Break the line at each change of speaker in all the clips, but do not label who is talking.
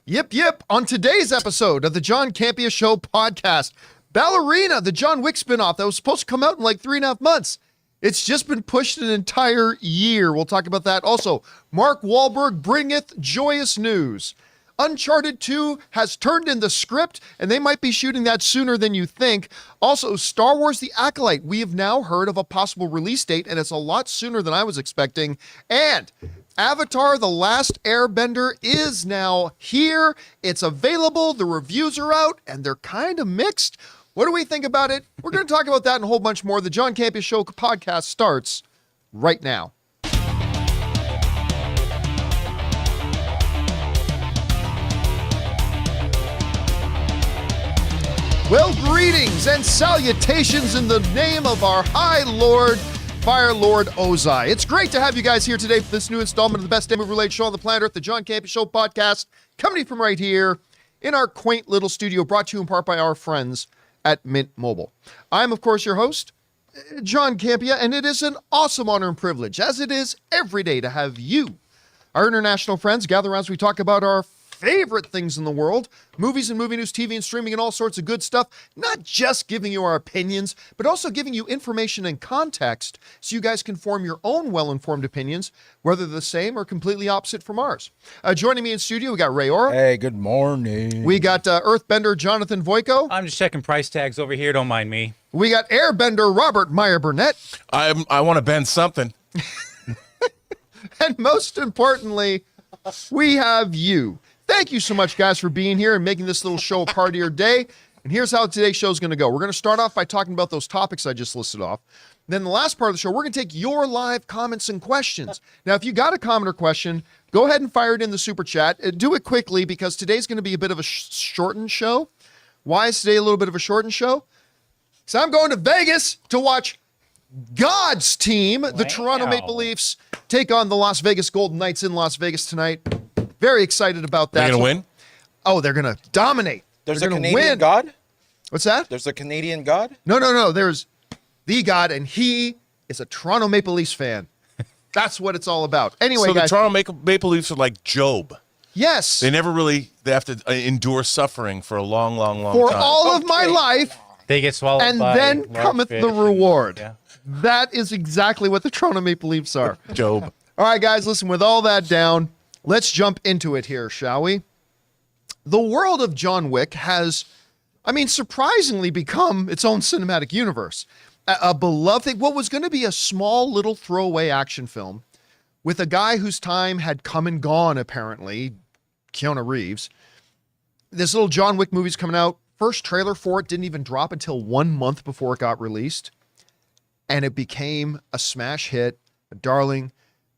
Yip, yip. On today's episode of the John Campea Show podcast, Ballerina, the John Wick spinoff that was supposed to come out in like 3.5 months. It's just been pushed an entire year. We'll talk about that. Also, Mark Wahlberg bringeth joyous news. Uncharted 2 has turned in the script, and they might be shooting that sooner than you think. Also, Star Wars The Acolyte. We have now heard of a possible release date, and it's a lot sooner than I was expecting. And Avatar The Last Airbender is now here. It's available. The reviews are out, and they're kind of mixed. What do we think about it? We're going to talk about that and a whole bunch more. The John Campea Show podcast starts right now. Well, greetings and salutations in the name of our High Lord, Fire Lord Ozai. It's great to have you guys here today for this new installment of the best movie-related show on the planet Earth, the John Campea Show podcast, coming from right here in our quaint little studio, brought to you in part by our friends at Mint Mobile. I'm, of course, your host, John Campea, and it is an awesome honor and privilege, as it is every day, to have you, our international friends, gather around as we talk about our favorite things in the world, movies and movie news, TV and streaming, and all sorts of good stuff. Not just giving you our opinions, but also giving you information and context so you guys can form your own well-informed opinions, whether the same or completely opposite from ours. Joining me in studio, we got Ray Ora.
Hey, good morning.
We got Earthbender Jonathan Voico.
I'm just checking price tags over here. Don't mind me.
We got Airbender Robert Meyer Burnett.
I want to bend something.
And most importantly, we have you. Thank you so much, guys, for being here and making this little show a part of your day. And here's how today's show is going to go. We're going to start off by talking about those topics I just listed off. Then the last part of the show, we're going to take your live comments and questions. Now, if you got a comment or question, go ahead and fire it in the super chat. Do it quickly because today's going to be a bit of a shortened show. Why is today a little bit of a shortened show? Because I'm going to Vegas to watch God's team, the Toronto Maple Leafs, take on the Las Vegas Golden Knights in Las Vegas tonight. Very excited about that.
They're going to win?
Oh, they're going to dominate.
There's
they're
a Canadian God?
What's that?
There's a Canadian God?
No. There's the God, and he is a Toronto Maple Leafs fan. That's what it's all about. Anyway,
so
guys.
the Toronto Maple Leafs are like Job.
Yes.
They have to endure suffering for a long time.
For all of my life.
They get swallowed
and
by
then cometh
fish.
the reward.
Yeah.
That is exactly what the Toronto Maple Leafs are.
Job.
All right, guys, listen, with all that down, let's jump into it here, shall we? The world of John Wick has, surprisingly become its own cinematic universe. A beloved thing, what was going to be a small little throwaway action film with a guy whose time had come and gone, apparently, Keanu Reeves. This little John Wick movie's coming out. First trailer for it didn't even drop until 1 month before it got released. And it became a smash hit, a darling.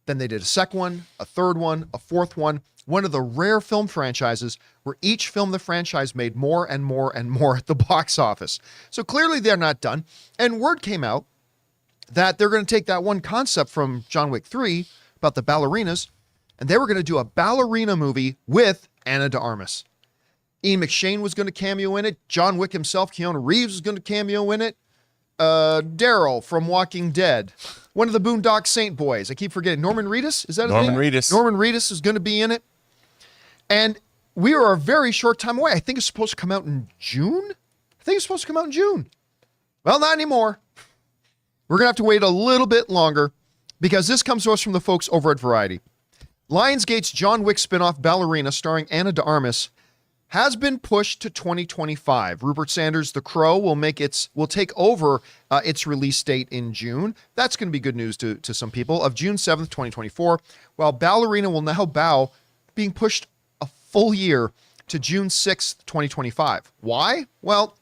Then they did a second one, a third one, a fourth one. One of the rare film franchises where each film the franchise made more and more and more at the box office. So clearly they're not done. And word came out that they're going to take that one concept from John Wick 3 about the ballerinas, and they were going to do a ballerina movie with Ana de Armas. Ian McShane was going to cameo in it. John Wick himself, Keanu Reeves, was going to cameo in it. Daryl from Walking Dead. One of the Boondock Saint boys. I keep forgetting. Norman Reedus? Is that his name?
Norman Reedus.
Norman Reedus is going to be in it. And we are a very short time away. I think it's supposed to come out in June? Well, not anymore. We're going to have to wait a little bit longer because this comes to us from the folks over at Variety. Lionsgate's John Wick spinoff Ballerina starring Ana de Armas has been pushed to 2025. Rupert Sanders' The Crow will take over its release date in June. That's going to be good news to some people, of June 7th, 2024, while Ballerina will now being pushed a full year to June 6th, 2025. Why? Well,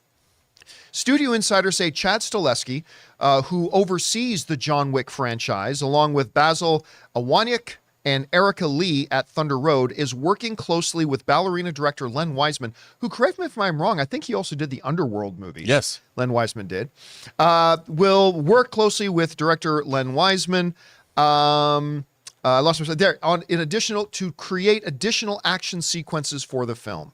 studio insiders say Chad Stileski, who oversees the John Wick franchise, along with Basil Awaniak and Erica Lee at Thunder Road, is working closely with Ballerina director Len Wiseman, who, correct me if I'm wrong, I think he also did the Underworld movie.
Yes.
Len Wiseman did. Will work closely with director Len Wiseman. I lost myself there. To create additional action sequences for the film.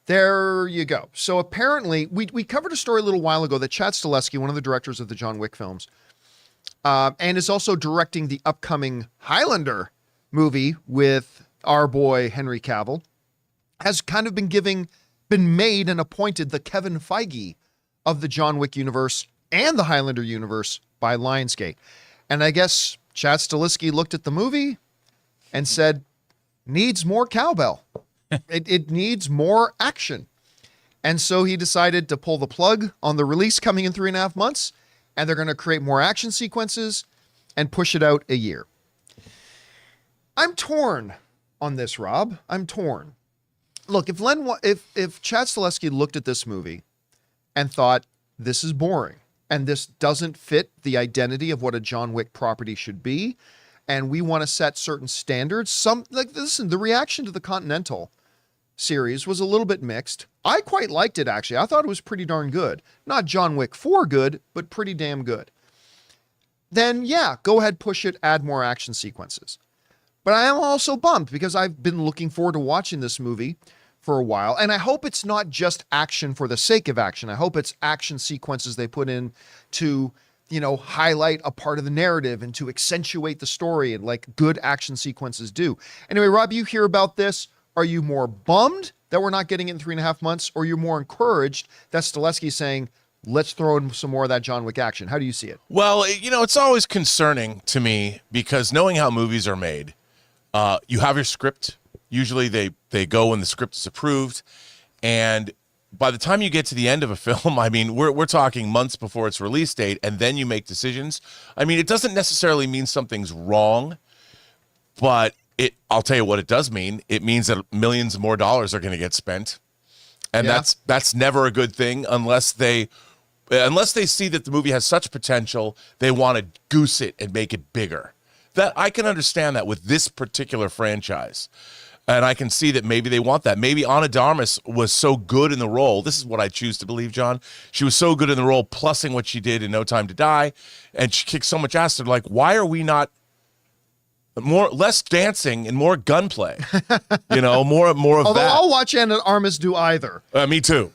There you go. So apparently, we covered a story a little while ago that Chad Stileski, one of the directors of the John Wick films, and is also directing the upcoming Highlander movie with our boy Henry Cavill, has kind of been made and appointed the Kevin Feige of the John Wick universe and the Highlander universe by Lionsgate. And I guess Chad Stahelski looked at the movie and said, needs more cowbell. It needs more action. And so he decided to pull the plug on the release coming in 3.5 months, and they're going to create more action sequences and push it out a year. I'm torn on this, Rob. I'm torn. Look, if Chad Stahelski looked at this movie and thought, this is boring, and this doesn't fit the identity of what a John Wick property should be, and we want to set certain standards, listen, the reaction to the Continental series was a little bit mixed. I quite liked it, actually. I thought it was pretty darn good. Not John Wick 4 good, but pretty damn good. Then, yeah, go ahead, push it, add more action sequences. But I am also bummed because I've been looking forward to watching this movie for a while, and I hope it's not just action for the sake of action. I hope it's action sequences they put in to, highlight a part of the narrative and to accentuate the story, and like good action sequences do. Anyway, Rob, you hear about this. Are you more bummed that we're not getting it in 3.5 months, or you're more encouraged that Stahelski's saying, let's throw in some more of that John Wick action? How do you see it?
Well, it's always concerning to me because knowing how movies are made, you have your script. Usually they go when the script is approved. And by the time you get to the end of a film, I mean, we're talking months before its release date, and then you make decisions. I mean, it doesn't necessarily mean something's wrong, but I'll tell you what it does mean. It means that millions more dollars are going to get spent. And that's never a good thing unless they see that the movie has such potential, they want to goose it and make it bigger. That I can understand that with this particular franchise. And I can see that maybe they want that. Maybe Ana de Armas was so good in the role. This is what I choose to believe, John. She was so good in the role, plussing what she did in No Time to Die, and she kicked so much ass. They're like, why are we not less dancing and more gunplay? More of
Although
that.
I'll watch Ana de Armas do either.
Me too.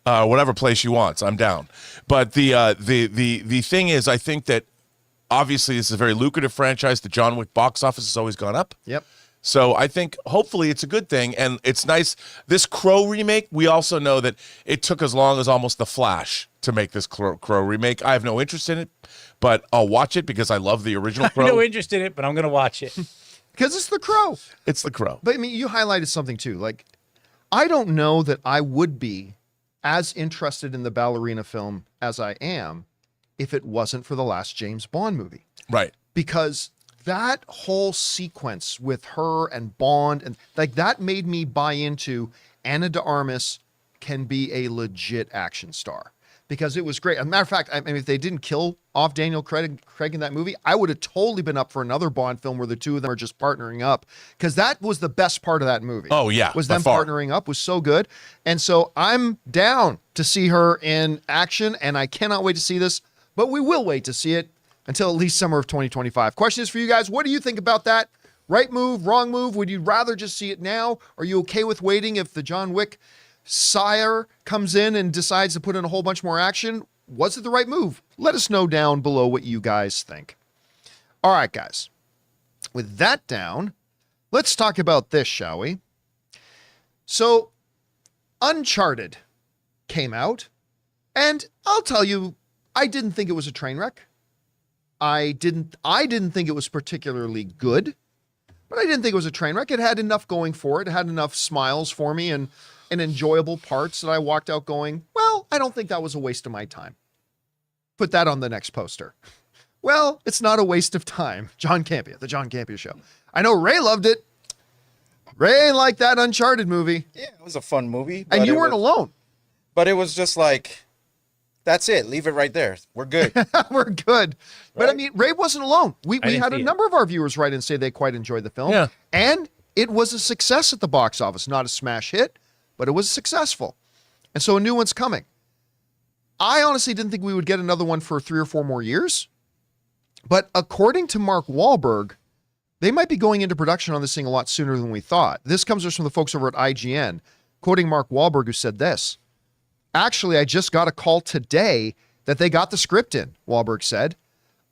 Whatever play she wants, I'm down. But the thing is, I think that obviously this is a very lucrative franchise. The John Wick box office has always gone up.
Yep.
So I think hopefully it's a good thing, and it's nice. This Crow remake, we also know that it took as long as almost The Flash to make this Crow remake. I have no interest in it, but I'll watch it because I love the original Crow.
No interest in it, but I'm going to watch it.
Because it's The Crow.
It's The Crow.
But I mean, you highlighted something too. Like, I don't know that I would be as interested in the Ballerina film as I am if it wasn't for the last James Bond movie.
Right.
Because that whole sequence with her and Bond, and like that made me buy into Ana de Armas can be a legit action star, because it was great. As a matter of fact, I mean, if they didn't kill off Daniel Craig in that movie, I would have totally been up for another Bond film where the two of them are just partnering up, because that was the best part of that movie.
Oh yeah,
was them partnering up, was so good. And so I'm down to see her in action, and I cannot wait to see this, but we will wait to see it until at least summer of 2025. Question is for you guys. What do you think about that? Right move, wrong move? Would you rather just see it now? Are you okay with waiting if the John Wick sire comes in and decides to put in a whole bunch more action? Was it the right move? Let us know down below what you guys think. All right, guys. With that down, let's talk about this, shall we? So, Uncharted came out, and I'll tell you, I didn't think it was a train wreck. I didn't think it was particularly good, but I didn't think it was a train wreck. It had enough going for it. It had enough smiles for me and enjoyable parts that I walked out going, well, I don't think that was a waste of my time. Put that on the next poster. Well, it's not a waste of time. John Campea, the John Campea Show. I know Ray loved it. Ray liked that Uncharted movie.
Yeah, it was a fun movie.
And you weren't alone.
But it was just like, that's it. Leave it right there. We're good.
We're good. But I mean, Ray wasn't alone. We had a
see it.
number of our viewers write and say they quite enjoyed the film.
Yeah.
And it was a success at the box office. Not a smash hit, but it was successful. And so a new one's coming. I honestly didn't think we would get another one for 3 or 4 more years. But according to Mark Wahlberg, they might be going into production on this thing a lot sooner than we thought. This comes from the folks over at IGN, quoting Mark Wahlberg, who said this. Actually, I just got a call today that they got the script in, Wahlberg said.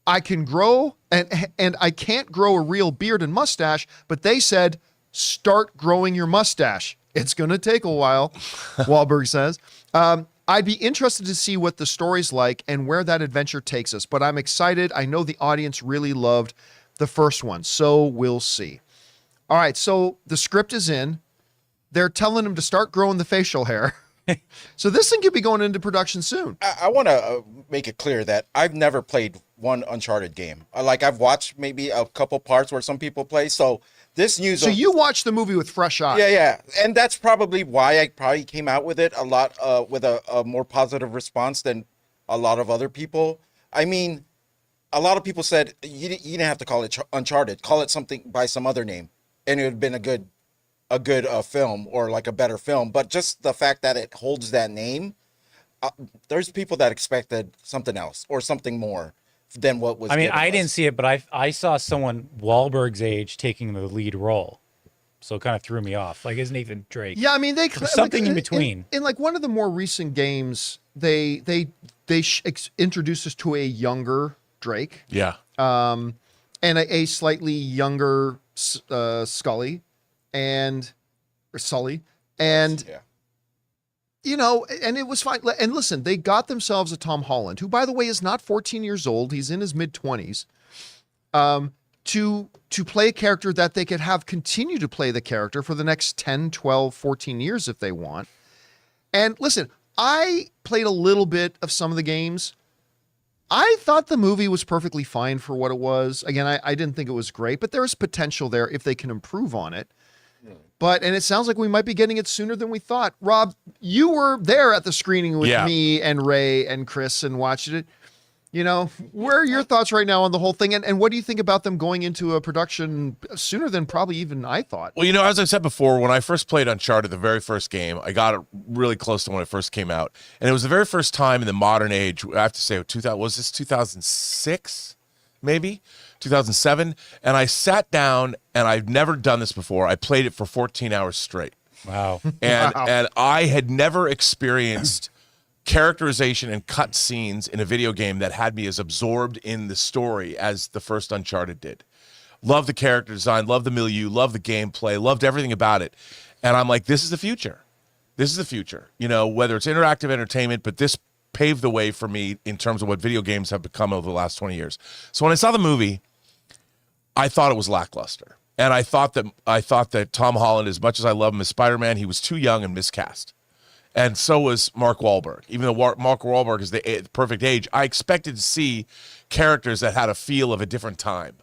I can grow, and I can't grow a real beard and mustache, but they said, start growing your mustache. It's going to take a while, Wahlberg says. I'd be interested to see what the story's like and where that adventure takes us, but I'm excited. I know the audience really loved the first one, so we'll see. All right, so the script is in. They're telling him to start growing the facial hair. So this thing could be going into production soon.
I want to make it clear that I've never played one Uncharted game. I've watched maybe a couple parts where some people play. So this news.
So you watched the movie with fresh eyes.
Yeah. And that's probably why I probably came out with it a lot with a more positive response than a lot of other people. I mean, a lot of people said you didn't have to call it Uncharted. Call it something by some other name, and it would have been a good film or like a better film. But just the fact that it holds that name, there's people that expected something else or something more than what was.
I mean,
given
I
us.
didn't see it, but I saw someone Wahlberg's age taking the lead role, so it kind of threw me off. Like, is Nathan Drake?
Yeah, I mean, they
something in between.
In like one of the more recent games, they introduced us to a younger Drake.
Yeah.
And a slightly younger Sully, and
Yeah.
you know, and it was fine. And listen, they got themselves a Tom Holland, who, by the way, is not 14 years old. He's in his mid-20s, to play a character that they could have continue to play the character for the next 10, 12, 14 years if they want. And listen, I played a little bit of some of the games. I thought the movie was perfectly fine for what it was. Again, I didn't think it was great, but there's potential there if they can improve on it. And it sounds like we might be getting it sooner than we thought. Rob, you were there at the screening with me and Ray and Chris and watched it. You know, where are your thoughts right now on the whole thing? And what do you think about them going into a production sooner than probably even I thought?
Well, you know, as I said before, when I first played Uncharted, the very first game, I got it really close to when it first came out. And it was the very first time in the modern age, I have to say, was this 2006, maybe? 2007? And I sat down, and I've never done this before. I played it for 14 hours straight.
Wow.
And I had never experienced characterization and cut scenes in a video game that had me as absorbed in the story as the first Uncharted did. Love the character design, love the milieu, love the gameplay, loved everything about it. And I'm like, this is the future. This is the future. You know, whether it's interactive entertainment, but this paved the way for me in terms of what video games have become over the last 20 years. So when I saw the movie, I thought it was lackluster. And I thought that Tom Holland, as much as I love him as Spider-Man, he was too young and miscast. And so was Mark Wahlberg. Even though Mark Wahlberg is the perfect age, I expected to see characters that had a feel of a different time.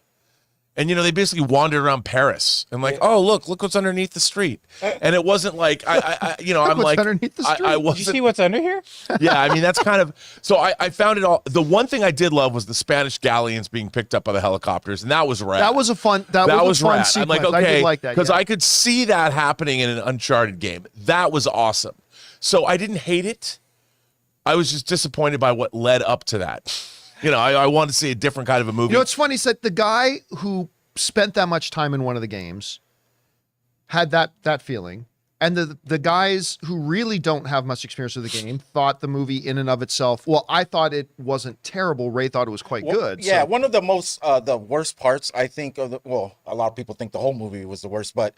And, you know, they basically wandered around Paris and like, oh, look what's underneath the street. And it wasn't like, I'm like,
underneath the street?
I
Did
wasn't.
you see what's under here?
Yeah, I mean, that's kind of, so I found it all. The one thing I did love was the Spanish galleons being picked up by the helicopters, and that was rad.
That was a fun, that was a fun
rad.
sequence.
I'm like, okay,
I did like that.
because
Yeah.
I could see that happening in an Uncharted game. That was awesome. So I didn't hate it. I was just disappointed by what led up to that. You know, I wanted to see a different kind of a movie.
You know, it's funny, is that the guy who spent that much time in one of the games had that feeling. And the guys who really don't have much experience with the game thought the movie in and of itself, well, I thought it wasn't terrible. Ray thought it was quite good.
Yeah,
So.
one of the the worst parts, I think, a lot of people think the whole movie was the worst, but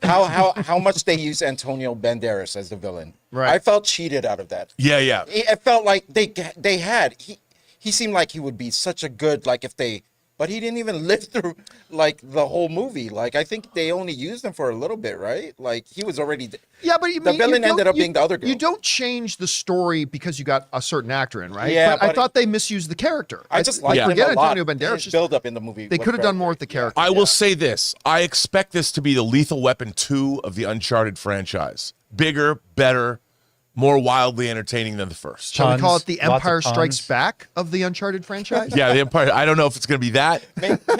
how much they use Antonio Banderas as the villain.
Right.
I felt cheated out of that.
Yeah.
It felt like he seemed like he would be such a good, but he didn't even live through like the whole movie. Like, I think they only used him for a little bit, right? Like, he was already.
Yeah, but
the villain ended up being the other girl.
You don't change the story because you got a certain actor in, right?
Yeah,
but I
but
thought they misused the character.
I just like him
forget
a lot.
Antonio Banderas.
His build up in the movie.
They
was
could have done
very
more with
good.
the character.
I will say this. I expect this to be the Lethal Weapon 2 of the Uncharted franchise. Bigger, better, more wildly entertaining than the first.
Shall we call it the
Lots of
Empire
puns.
Strikes Back of the Uncharted franchise?
Yeah, the Empire. I don't know if it's going to be that.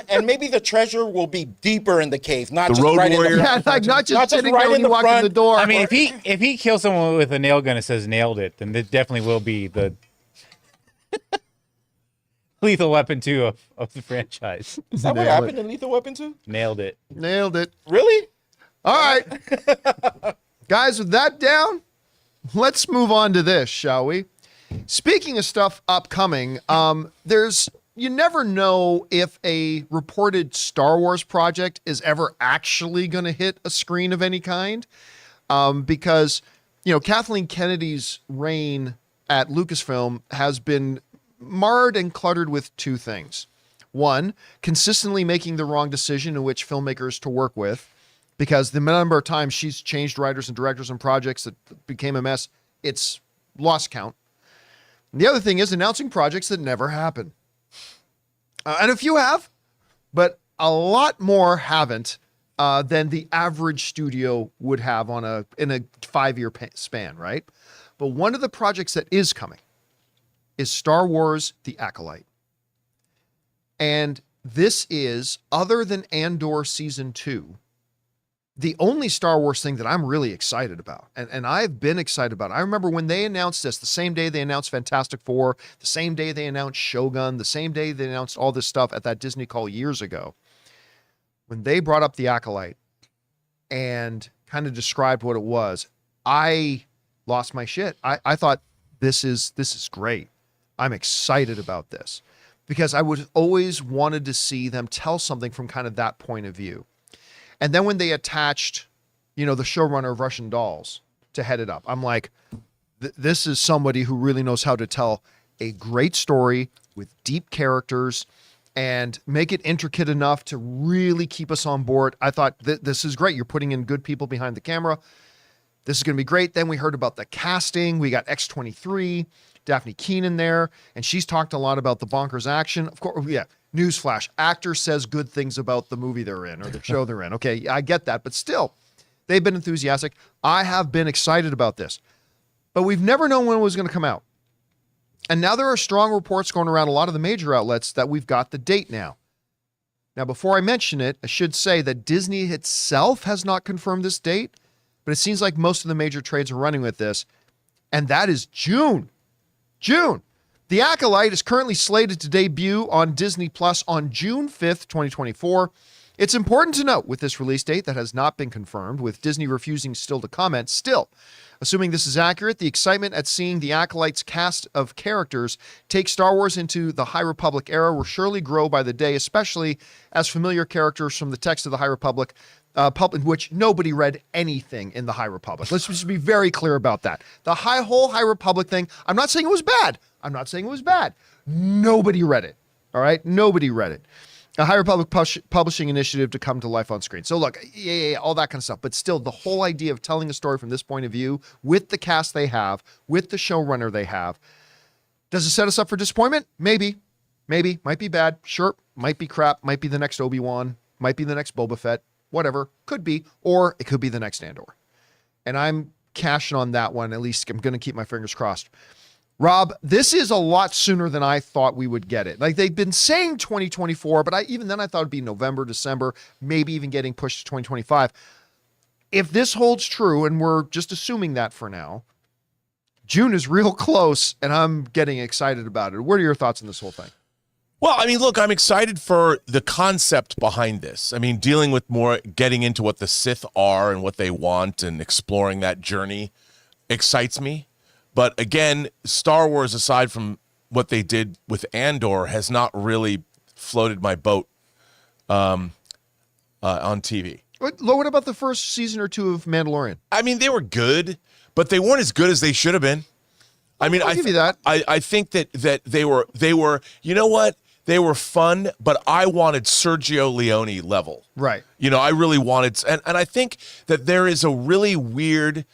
And maybe the treasure will be deeper in the cave, not
The
just
Road
right
Warrior?
in the
Yeah,
front.
like not just sitting
right
there when
in
you
the
walk in
front.
the door.
I mean, if he kills someone with a nail gun and says nailed it, then it definitely will be the Lethal Weapon 2 of the franchise.
Is that what happened in Lethal Weapon 2?
Nailed it.
Nailed it.
Really?
All right. Guys, with that down, let's move on to this, shall we? Speaking of stuff upcoming, you never know if a reported Star Wars project is ever actually going to hit a screen of any kind. because, Kathleen Kennedy's reign at Lucasfilm has been marred and cluttered with two things. One, consistently making the wrong decision in which filmmakers to work with, because the number of times she's changed writers and directors on projects that became a mess, it's lost count. And the other thing is announcing projects that never happen. And a few have, but a lot more haven't than the average studio would have in a 5-year span, right? But one of the projects that is coming is Star Wars: The Acolyte. And this is, other than Andor Season 2, the only Star Wars thing that I'm really excited about. And I've been excited about it. I remember when they announced this, the same day they announced Fantastic Four, the same day they announced Shogun, the same day they announced all this stuff at that Disney call years ago. When they brought up The Acolyte and kind of described what it was, I lost my shit. I thought, this is great. I'm excited about this. Because I would always wanted to see them tell something from kind of that point of view. And then when they attached, the showrunner of Russian Dolls to head it up, I'm like, this is somebody who really knows how to tell a great story with deep characters and make it intricate enough to really keep us on board. I thought, this is great. You're putting in good people behind the camera. This is going to be great. Then we heard about the casting. We got X-23. Daphne Keenan there, and she's talked a lot about the bonkers action. Of course, yeah, newsflash, actor says good things about the movie they're in or the show they're in. Okay, I get that, but still, they've been enthusiastic. I have been excited about this, but we've never known when it was going to come out. And now there are strong reports going around a lot of the major outlets that we've got the date now. Now, before I mention it, I should say that Disney itself has not confirmed this date, but it seems like most of the major trades are running with this, and that is June. The Acolyte is currently slated to debut on Disney Plus on June 5th, 2024. It's important to note with this release date that has not been confirmed, with Disney refusing still to comment. Still, assuming this is accurate, the excitement at seeing the Acolyte's cast of characters take Star Wars into the High Republic era will surely grow by the day, especially as familiar characters from the text of the High Republic, in which nobody read anything in the High Republic. Let's just be very clear about that. The whole High Republic thing, I'm not saying it was bad. Nobody read it. All right? Nobody read it. A High Republic publishing initiative to come to life on screen. So look, yeah, all that kind of stuff. But still, the whole idea of telling a story from this point of view, with the cast they have, with the showrunner they have, does it set us up for disappointment? Maybe. Might be bad. Sure. Might be crap. Might be the next Obi-Wan. Might be the next Boba Fett. Whatever. Could be. Or it could be the next Andor. And I'm cashing on that one. At least I'm going to keep my fingers crossed. Rob, this is a lot sooner than I thought we would get it. Like, they've been saying 2024, but even then I thought it'd be November, December, maybe even getting pushed to 2025. If this holds true, and we're just assuming that for now, June is real close, and I'm getting excited about it. What are your thoughts on this whole thing?
Well, I mean, look, I'm excited for the concept behind this. I mean, dealing with more, getting into what the Sith are and what they want and exploring that journey excites me. But again, Star Wars, aside from what they did with Andor, has not really floated my boat on TV.
What about the first season or two of Mandalorian?
I mean, they were good, but they weren't as good as they should have been. I mean,
I'll give you that.
I think that they were, you know what? They were fun, but I wanted Sergio Leone level.
Right.
You know, I really wanted, and I think that there is a really weird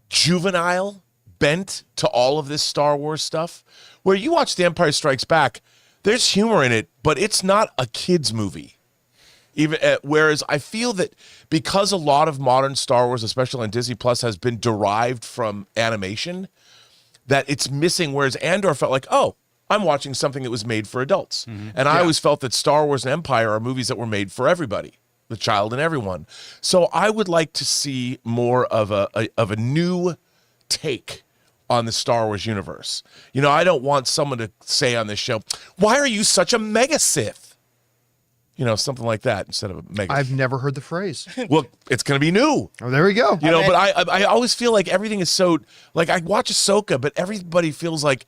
juvenile bent to all of this Star Wars stuff, where you watch The Empire Strikes Back, there's humor in it, but it's not a kid's movie. Even whereas I feel that because a lot of modern Star Wars, especially on Disney Plus, has been derived from animation, that it's missing. Whereas Andor felt like, oh, I'm watching something that was made for adults. Mm-hmm. And I always felt that Star Wars and Empire are movies that were made for everybody, the child and everyone. So I would like to see more of a new take on the Star Wars universe. You know, I don't want someone to say on this show, why are you such a mega Sith? You know, something like that instead of a mega.
I've never heard the phrase.
Well, it's going to be new.
Oh, there we go.
You know, but I always feel like everything is so, like, I watch Ahsoka, but everybody feels like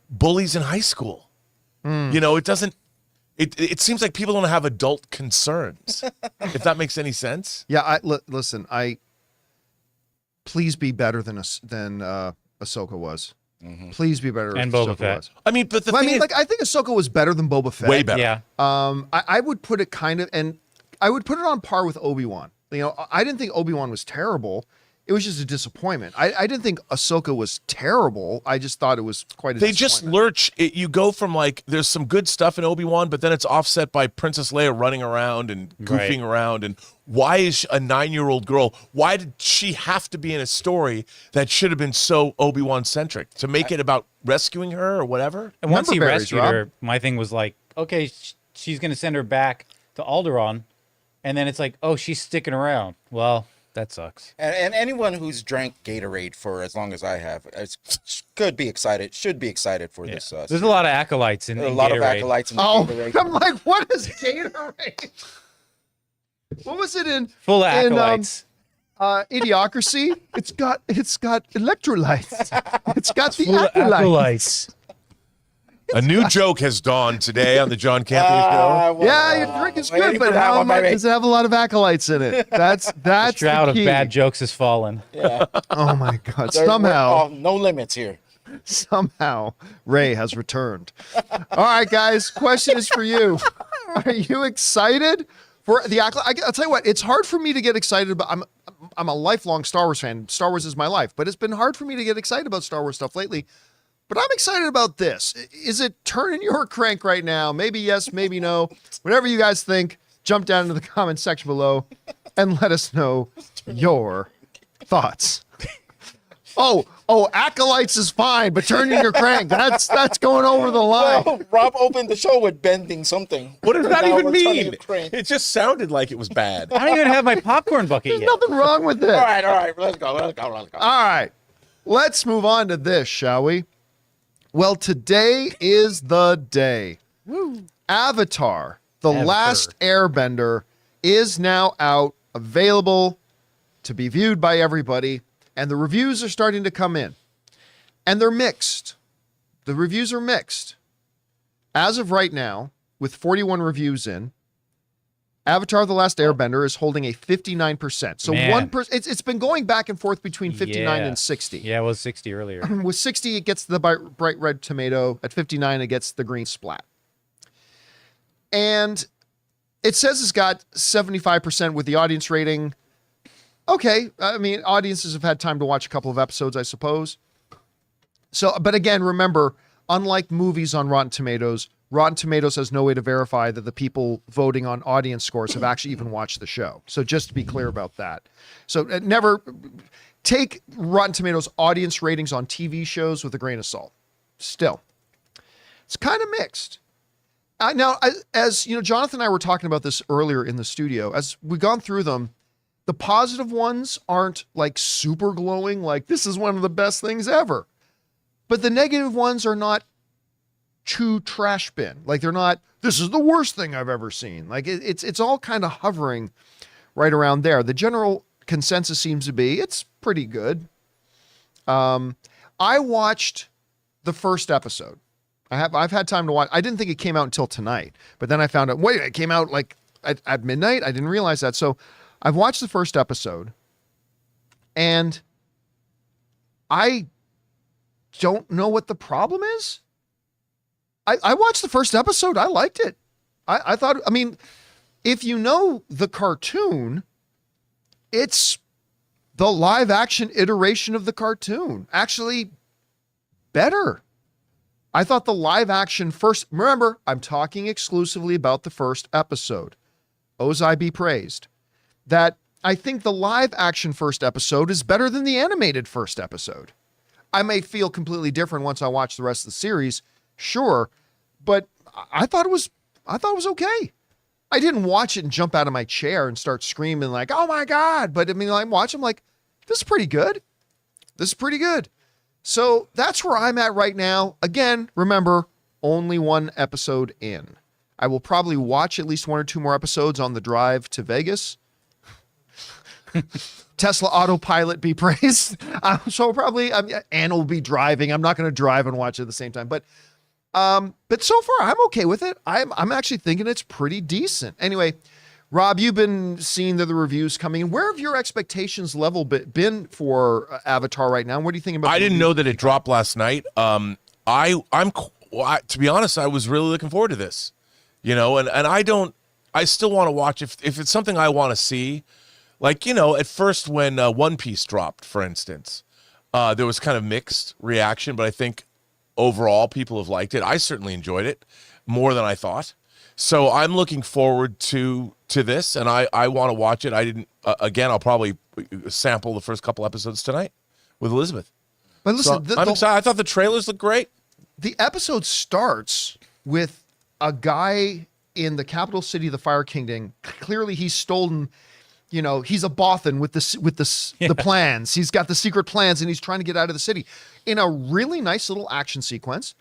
bullies in high school. You know, it doesn't, It seems like people don't have adult concerns. If that makes any sense.
Yeah, listen. Please be better than Ahsoka was. Please be better
And
than
Boba
Ahsoka
Fett.
was.
I mean, but the thing is,
I think Ahsoka was better than Boba Fett.
way better.
Yeah.
I would put it I would put it on par with Obi-Wan. You know, I didn't think Obi-Wan was terrible. It was just a disappointment. I didn't think Ahsoka was terrible. I just thought it was quite a
They just
disappointment.
lurch. You go from like, there's some good stuff in Obi-Wan, but then it's offset by Princess Leia running around and goofing around. And why is a 9-year-old girl, why did she have to be in a story that should have been so Obi-Wan centric to make it about rescuing her or whatever?
And once he
Member berries,
rescued
Rob.
her, my thing was like, okay, she's going to send her back to Alderaan. And then it's like, oh, she's sticking around. Well, that sucks.
And anyone who's drank Gatorade for as long as I have should be excited for
Yeah.
this.
There's a lot of acolytes in
a lot of
Gatorade.
acolytes in the
Oh,
Gatorade.
I'm like, what is Gatorade? What was it in?
Full of
in,
acolytes.
Idiocracy. It's got electrolytes. It's got the
Full of
acolytes.
acolytes.
A new joke has dawned today on the John Campea Show.
Yeah, your drink is good,
waiting
but
for that one, baby.
does it have a lot of acolytes in it? That's
The shroud
the
of
key.
bad jokes has fallen.
Yeah.
Oh my God!
There-
Somehow,
no limits here.
somehow, Ray has returned. All right, guys. Question is for you. Are you excited for the acolyte? I'll tell you what. It's hard for me to get excited about. I'm a lifelong Star Wars fan. Star Wars is my life, but it's been hard for me to get excited about Star Wars stuff lately. But I'm excited about this. Is it turning your crank right now? Maybe yes, maybe no. Whatever you guys think, jump down into the comment section below and let us know your thoughts. Oh, acolytes is fine, but turning your crank, that's going over the line.
Well, Rob opened the show with bending something.
What does that
Now
even
we're turning
mean?
the crank.
It just sounded like it was bad.
I don't even have my popcorn bucket
There's
yet.
nothing wrong with it.
All right, let's go.
All right, let's move on to this, shall we? Well, today is the day. Avatar, The Last Airbender, is now out, available to be viewed by everybody, and the reviews are starting to come in. And they're mixed. The reviews are mixed. As of right now, with 41 reviews in, Avatar: The Last Airbender is holding a 59%. So
Man.
1%. It's been going back and forth between 59 and 60.
Yeah, it was 60 earlier.
With 60, it gets the bright red tomato. At 59, it gets the green splat. And it says it's got 75% with the audience rating. Okay, I mean, audiences have had time to watch a couple of episodes, I suppose. So, but again, remember, unlike movies on Rotten Tomatoes has no way to verify that the people voting on audience scores have actually even watched the show. So just to be clear about that. So never take Rotten Tomatoes audience ratings on TV shows with a grain of salt. Still, it's kind of mixed. Now, as you know, Jonathan and I were talking about this earlier in the studio. As we've gone through them, the positive ones aren't like super glowing, like this is one of the best things ever. But the negative ones are not true trash bin. Like they're not, this is the worst thing I've ever seen. Like it's all kind of hovering right around there. The general consensus seems to be it's pretty good. I watched the first episode. I've had time to watch. I didn't think it came out until tonight, but then I found out, wait, it came out like at midnight. I didn't realize that. So I've watched the first episode and I don't know what the problem is. I watched the first episode. I liked it. I thought, I mean, if you know the cartoon, it's the live action iteration of the cartoon. Actually, better. I thought the live action first, remember, I'm talking exclusively about the first episode. Ozai be praised. That I think the live action first episode is better than the animated first episode. I may feel completely different once I watch the rest of the series, sure, but I thought it was okay. I didn't watch it and jump out of my chair and start screaming like, "Oh my God." But I mean, I watch them like, this is pretty good. This is pretty good. So that's where I'm at right now. Again, remember, only one episode in. I will probably watch at least one or two more episodes on the drive to Vegas. Tesla autopilot be praised. So probably, Anna will be driving. I'm not going to drive and watch it at the same time. But But so far, I'm okay with it. I'm actually thinking it's pretty decent. Anyway, Rob, you've been seeing the reviews coming in. Where have your expectations level been for Avatar right now? What do you think about?
I didn't know that it dropped last night. To be honest, I was really looking forward to this, and I still want to watch if it's something I want to see. Like, at first when One Piece dropped, for instance, there was kind of mixed reaction, but I think overall people have liked it. I certainly enjoyed it more than I thought. So I'm looking forward to this, and I want to watch it. I didn't. Again, I'll probably sample the first couple episodes tonight with Elizabeth.
But listen,
so I'm excited. I thought the trailers looked great.
The episode starts with a guy in the capital city of the Fire Kingdom. Clearly, he's stolen. He's a Bothan with the plans. He's got the secret plans, and he's trying to get out of the city in a really nice little action sequence.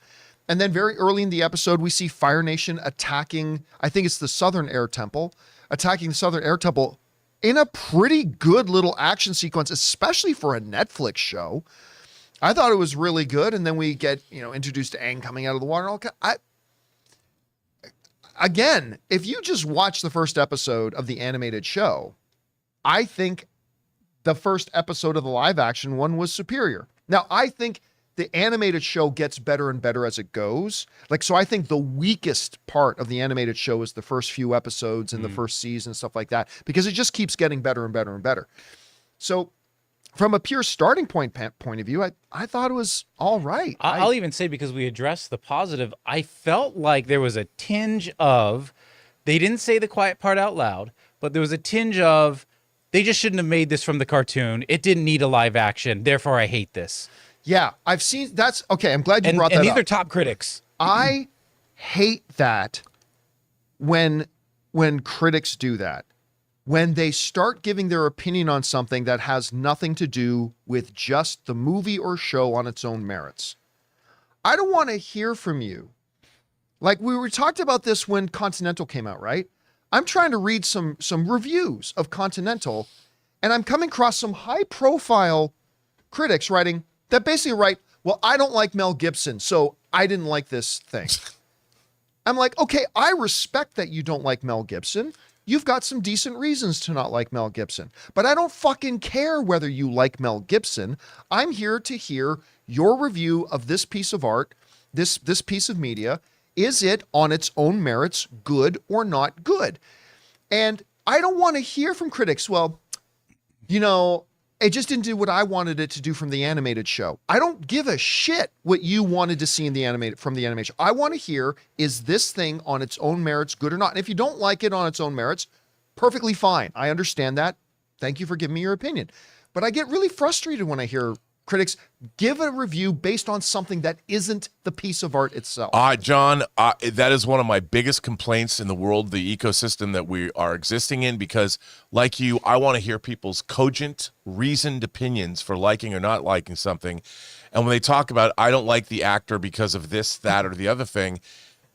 And then very early in the episode, we see Fire Nation attacking, I think it's the Southern Air Temple, attacking the Southern Air Temple in a pretty good little action sequence, especially for a Netflix show. I thought it was really good. And then we get, introduced to Aang coming out of the water. Again, if you just watch the first episode of the animated show, I think the first episode of the live action one was superior. Now, I think the animated show gets better and better as it goes. So I think the weakest part of the animated show is the first few episodes and the first season, stuff like that, because it just keeps getting better and better and better. So from a pure starting point of view, I thought it was all right.
I'll even say, because we addressed the positive, I felt like there was a tinge of, they didn't say the quiet part out loud, but there was a tinge of, they just shouldn't have made this from the cartoon. It didn't need a live action. Therefore, I hate this.
Yeah, I've seen that's okay. I'm glad you brought that up.
And these are top critics.
I hate that when critics do that. When they start giving their opinion on something that has nothing to do with just the movie or show on its own merits. I don't want to hear from you. Like we talked about this when Continental came out, right? I'm trying to read some reviews of Continental, and I'm coming across some high-profile critics writing that basically write, well, I don't like Mel Gibson, so I didn't like this thing. I'm like, okay, I respect that you don't like Mel Gibson. You've got some decent reasons to not like Mel Gibson, but I don't fucking care whether you like Mel Gibson. I'm here to hear your review of this piece of art, this piece of media. Is it on its own merits good or not good? And I don't want to hear from critics, well, it just didn't do what I wanted it to do from the animated show. I don't give a shit what you wanted to see in from the animation. I want to hear, is this thing on its own merits good or not? And if you don't like it on its own merits, perfectly fine. I understand that. Thank you for giving me your opinion. But I get really frustrated when I hear critics give a review based on something that isn't the piece of art itself.
John, that is one of my biggest complaints in the world, the ecosystem that we are existing in, because like you, I want to hear people's cogent, reasoned opinions for liking or not liking something. And when they talk about, I don't like the actor because of this, that, or the other thing,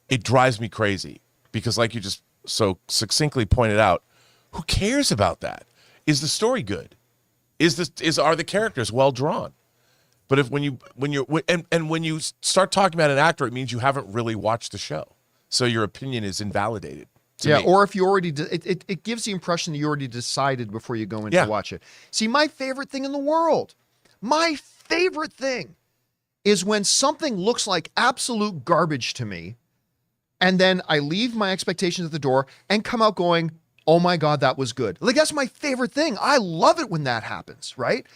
it drives me crazy, because like you just so succinctly pointed out, who cares about that? Is the story good? Are the characters well drawn? But when you start talking about an actor, it means you haven't really watched the show, so your opinion is invalidated.
Yeah,
me.
or if you already it gives the impression that you already decided before you go in to watch it. See, my favorite thing in the world, is when something looks like absolute garbage to me, and then I leave my expectations at the door and come out going, oh my God, that was good. Like, that's my favorite thing. I love it when that happens, right?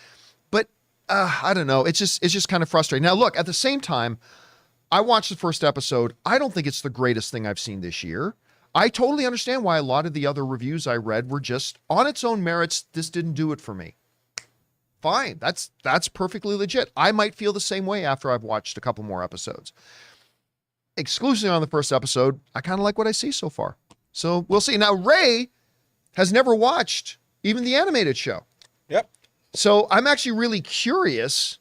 But I don't know. It's just kind of frustrating. Now, look, at the same time, I watched the first episode. I don't think it's the greatest thing I've seen this year. I totally understand why a lot of the other reviews I read were just on its own merits. This didn't do it for me. Fine. That's perfectly legit. I might feel the same way after I've watched a couple more episodes. Exclusively on the first episode, I kind of like what I see so far. So we'll see. Now, Ray has never watched even the animated show.
Yep.
So I'm actually really curious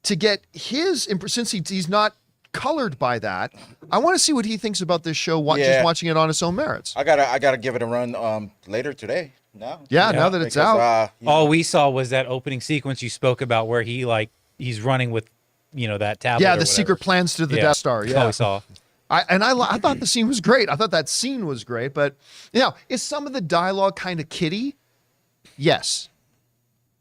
to get his, since he's not colored by that, I want to see what he thinks about this show, just watching it on its own merits.
I gotta give it a run later today. Now
that it's out.
All we saw was that opening sequence you spoke about where he's running with that tablet.
Yeah,
or
the
whatever.
secret plans to the
Yeah,
Death Star.
that's all
Yeah.
we saw.
I thought the scene was great. I thought that scene was great. But, is some of the dialogue kind of kiddie? Yes.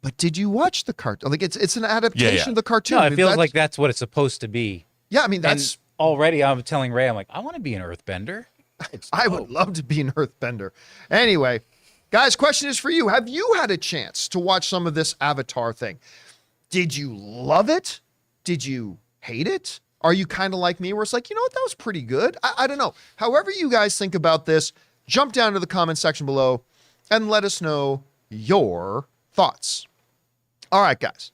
But did you watch the cartoon? Like, it's an adaptation of the cartoon.
No, it feels like that's what it's supposed to be.
Yeah, I mean, that's...
And already I'm telling Ray, I'm like, I want to be an Earthbender.
I would love to be an Earthbender. Anyway, guys, question is for you. Have you had a chance to watch some of this Avatar thing? Did you love it? Did you hate it? Are you kind of like me where it's like, you know what, that was pretty good? I don't know. However you guys think about this, jump down to the comment section below and let us know your thoughts. All right, guys.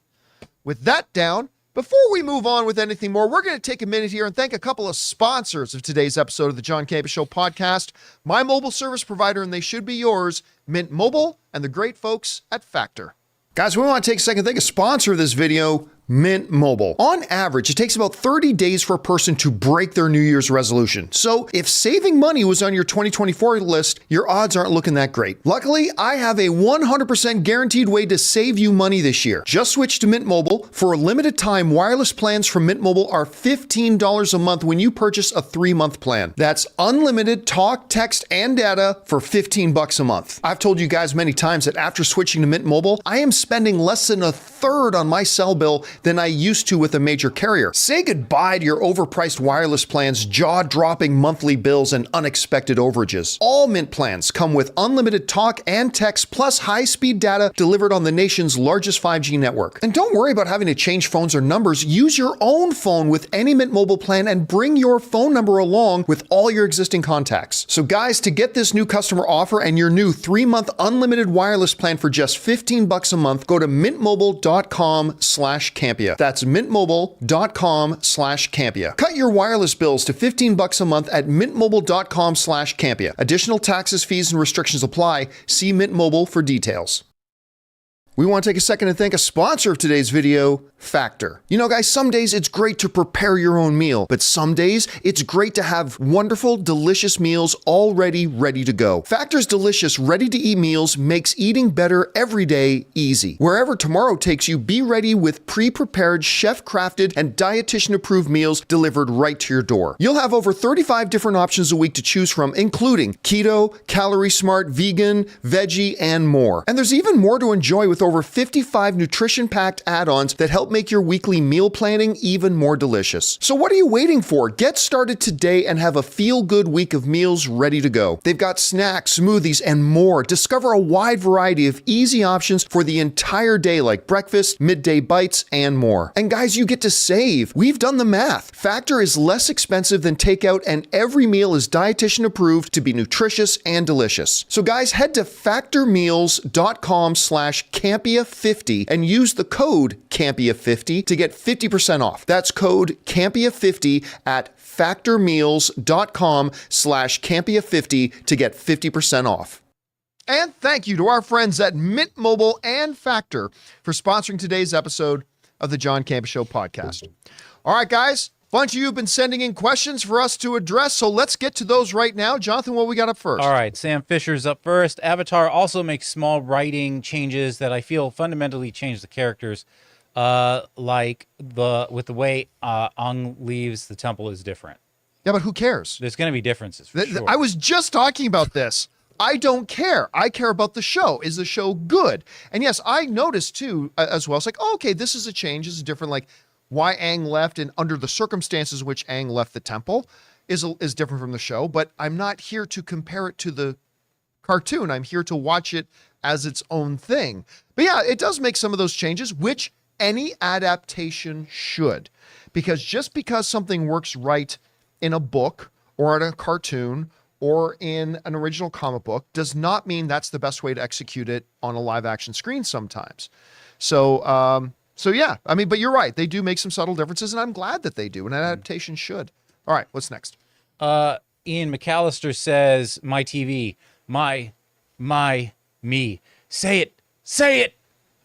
With that down, before we move on with anything more, we're going to take a minute here and thank a couple of sponsors of today's episode of the John Campea Show podcast, my mobile service provider, and they should be yours, Mint Mobile, and the great folks at Factor. Guys, we want to take a second to thank a sponsor of this video, Mint Mobile. On average, it takes about 30 days for a person to break their New Year's resolution. So if saving money was on your 2024 list, your odds aren't looking that great. Luckily, I have a 100% guaranteed way to save you money this year. Just switch to Mint Mobile. For a limited time, wireless plans from Mint Mobile are $15 a month when you purchase a 3-month plan. That's unlimited talk, text, and data for $15 a month. I've told you guys many times that after switching to Mint Mobile, I am spending less than a third on my cell bill than I used to with a major carrier. Say goodbye to your overpriced wireless plans, jaw-dropping monthly bills, and unexpected overages. All Mint plans come with unlimited talk and text plus high-speed data delivered on the nation's largest 5G network. And don't worry about having to change phones or numbers. Use your own phone with any Mint Mobile plan and bring your phone number along with all your existing contacts. So guys, to get this new customer offer and your new 3-month unlimited wireless plan for just $15 a month, go to mintmobile.com/Campea. That's mintmobile.com/Campea. Cut your wireless bills to $15 a month at mintmobile.com/Campea. Additional taxes, fees, and restrictions apply. See Mint Mobile for details. We want to take a second to thank a sponsor of today's video, Factor. You know, guys, some days it's great to prepare your own meal, but some days it's great to have wonderful, delicious meals already ready to go. Factor's delicious, ready-to-eat meals makes eating better every day easy. Wherever tomorrow takes you, be ready with pre-prepared, chef-crafted, and dietitian-approved meals delivered right to your door. You'll have over 35 different options a week to choose from, including keto, calorie smart, vegan, veggie, and more. And there's even more to enjoy with over 55 nutrition-packed add-ons that help make your weekly meal planning even more delicious. So what are you waiting for? Get started today and have a feel-good week of meals ready to go. They've got snacks, smoothies, and more. Discover a wide variety of easy options for the entire day, like breakfast, midday bites, and more. And guys, you get to save. We've done the math. Factor is less expensive than takeout, and every meal is dietitian approved to be nutritious and delicious. So guys, head to factormeals.com/Campea50 and use the code Campea50 to get 50% off. That's code Campea50 at factormeals.com/Campea50 to get 50% off. And thank you to our friends at Mint Mobile and Factor for sponsoring today's episode of the John Campea Show podcast. All right, guys, a bunch of you have been sending in questions for us to address, so let's get to those right now. Jonathan, what we got up first?
All right, Sam Fisher's up first. Avatar also makes small writing changes that I feel fundamentally change the characters. Like with the way Aang leaves the temple is different.
Yeah, but who cares?
There's going to be differences for sure.
I was just talking about this. I don't care. I care about the show. Is the show good? And yes, I noticed too as well. It's like, oh, okay, this is a change. This is different. Like why Aang left and under the circumstances in which Aang left the temple is different from the show. But I'm not here to compare it to the cartoon. I'm here to watch it as its own thing. But yeah, it does make some of those changes, which any adaptation should. Because just because something works right in a book or in a cartoon or in an original comic book does not mean that's the best way to execute it on a live action screen sometimes. So yeah, I mean, but you're right. They do make some subtle differences, and I'm glad that they do. An adaptation should. All right, what's next?
Ian McAllister says, my TV, me. Say it.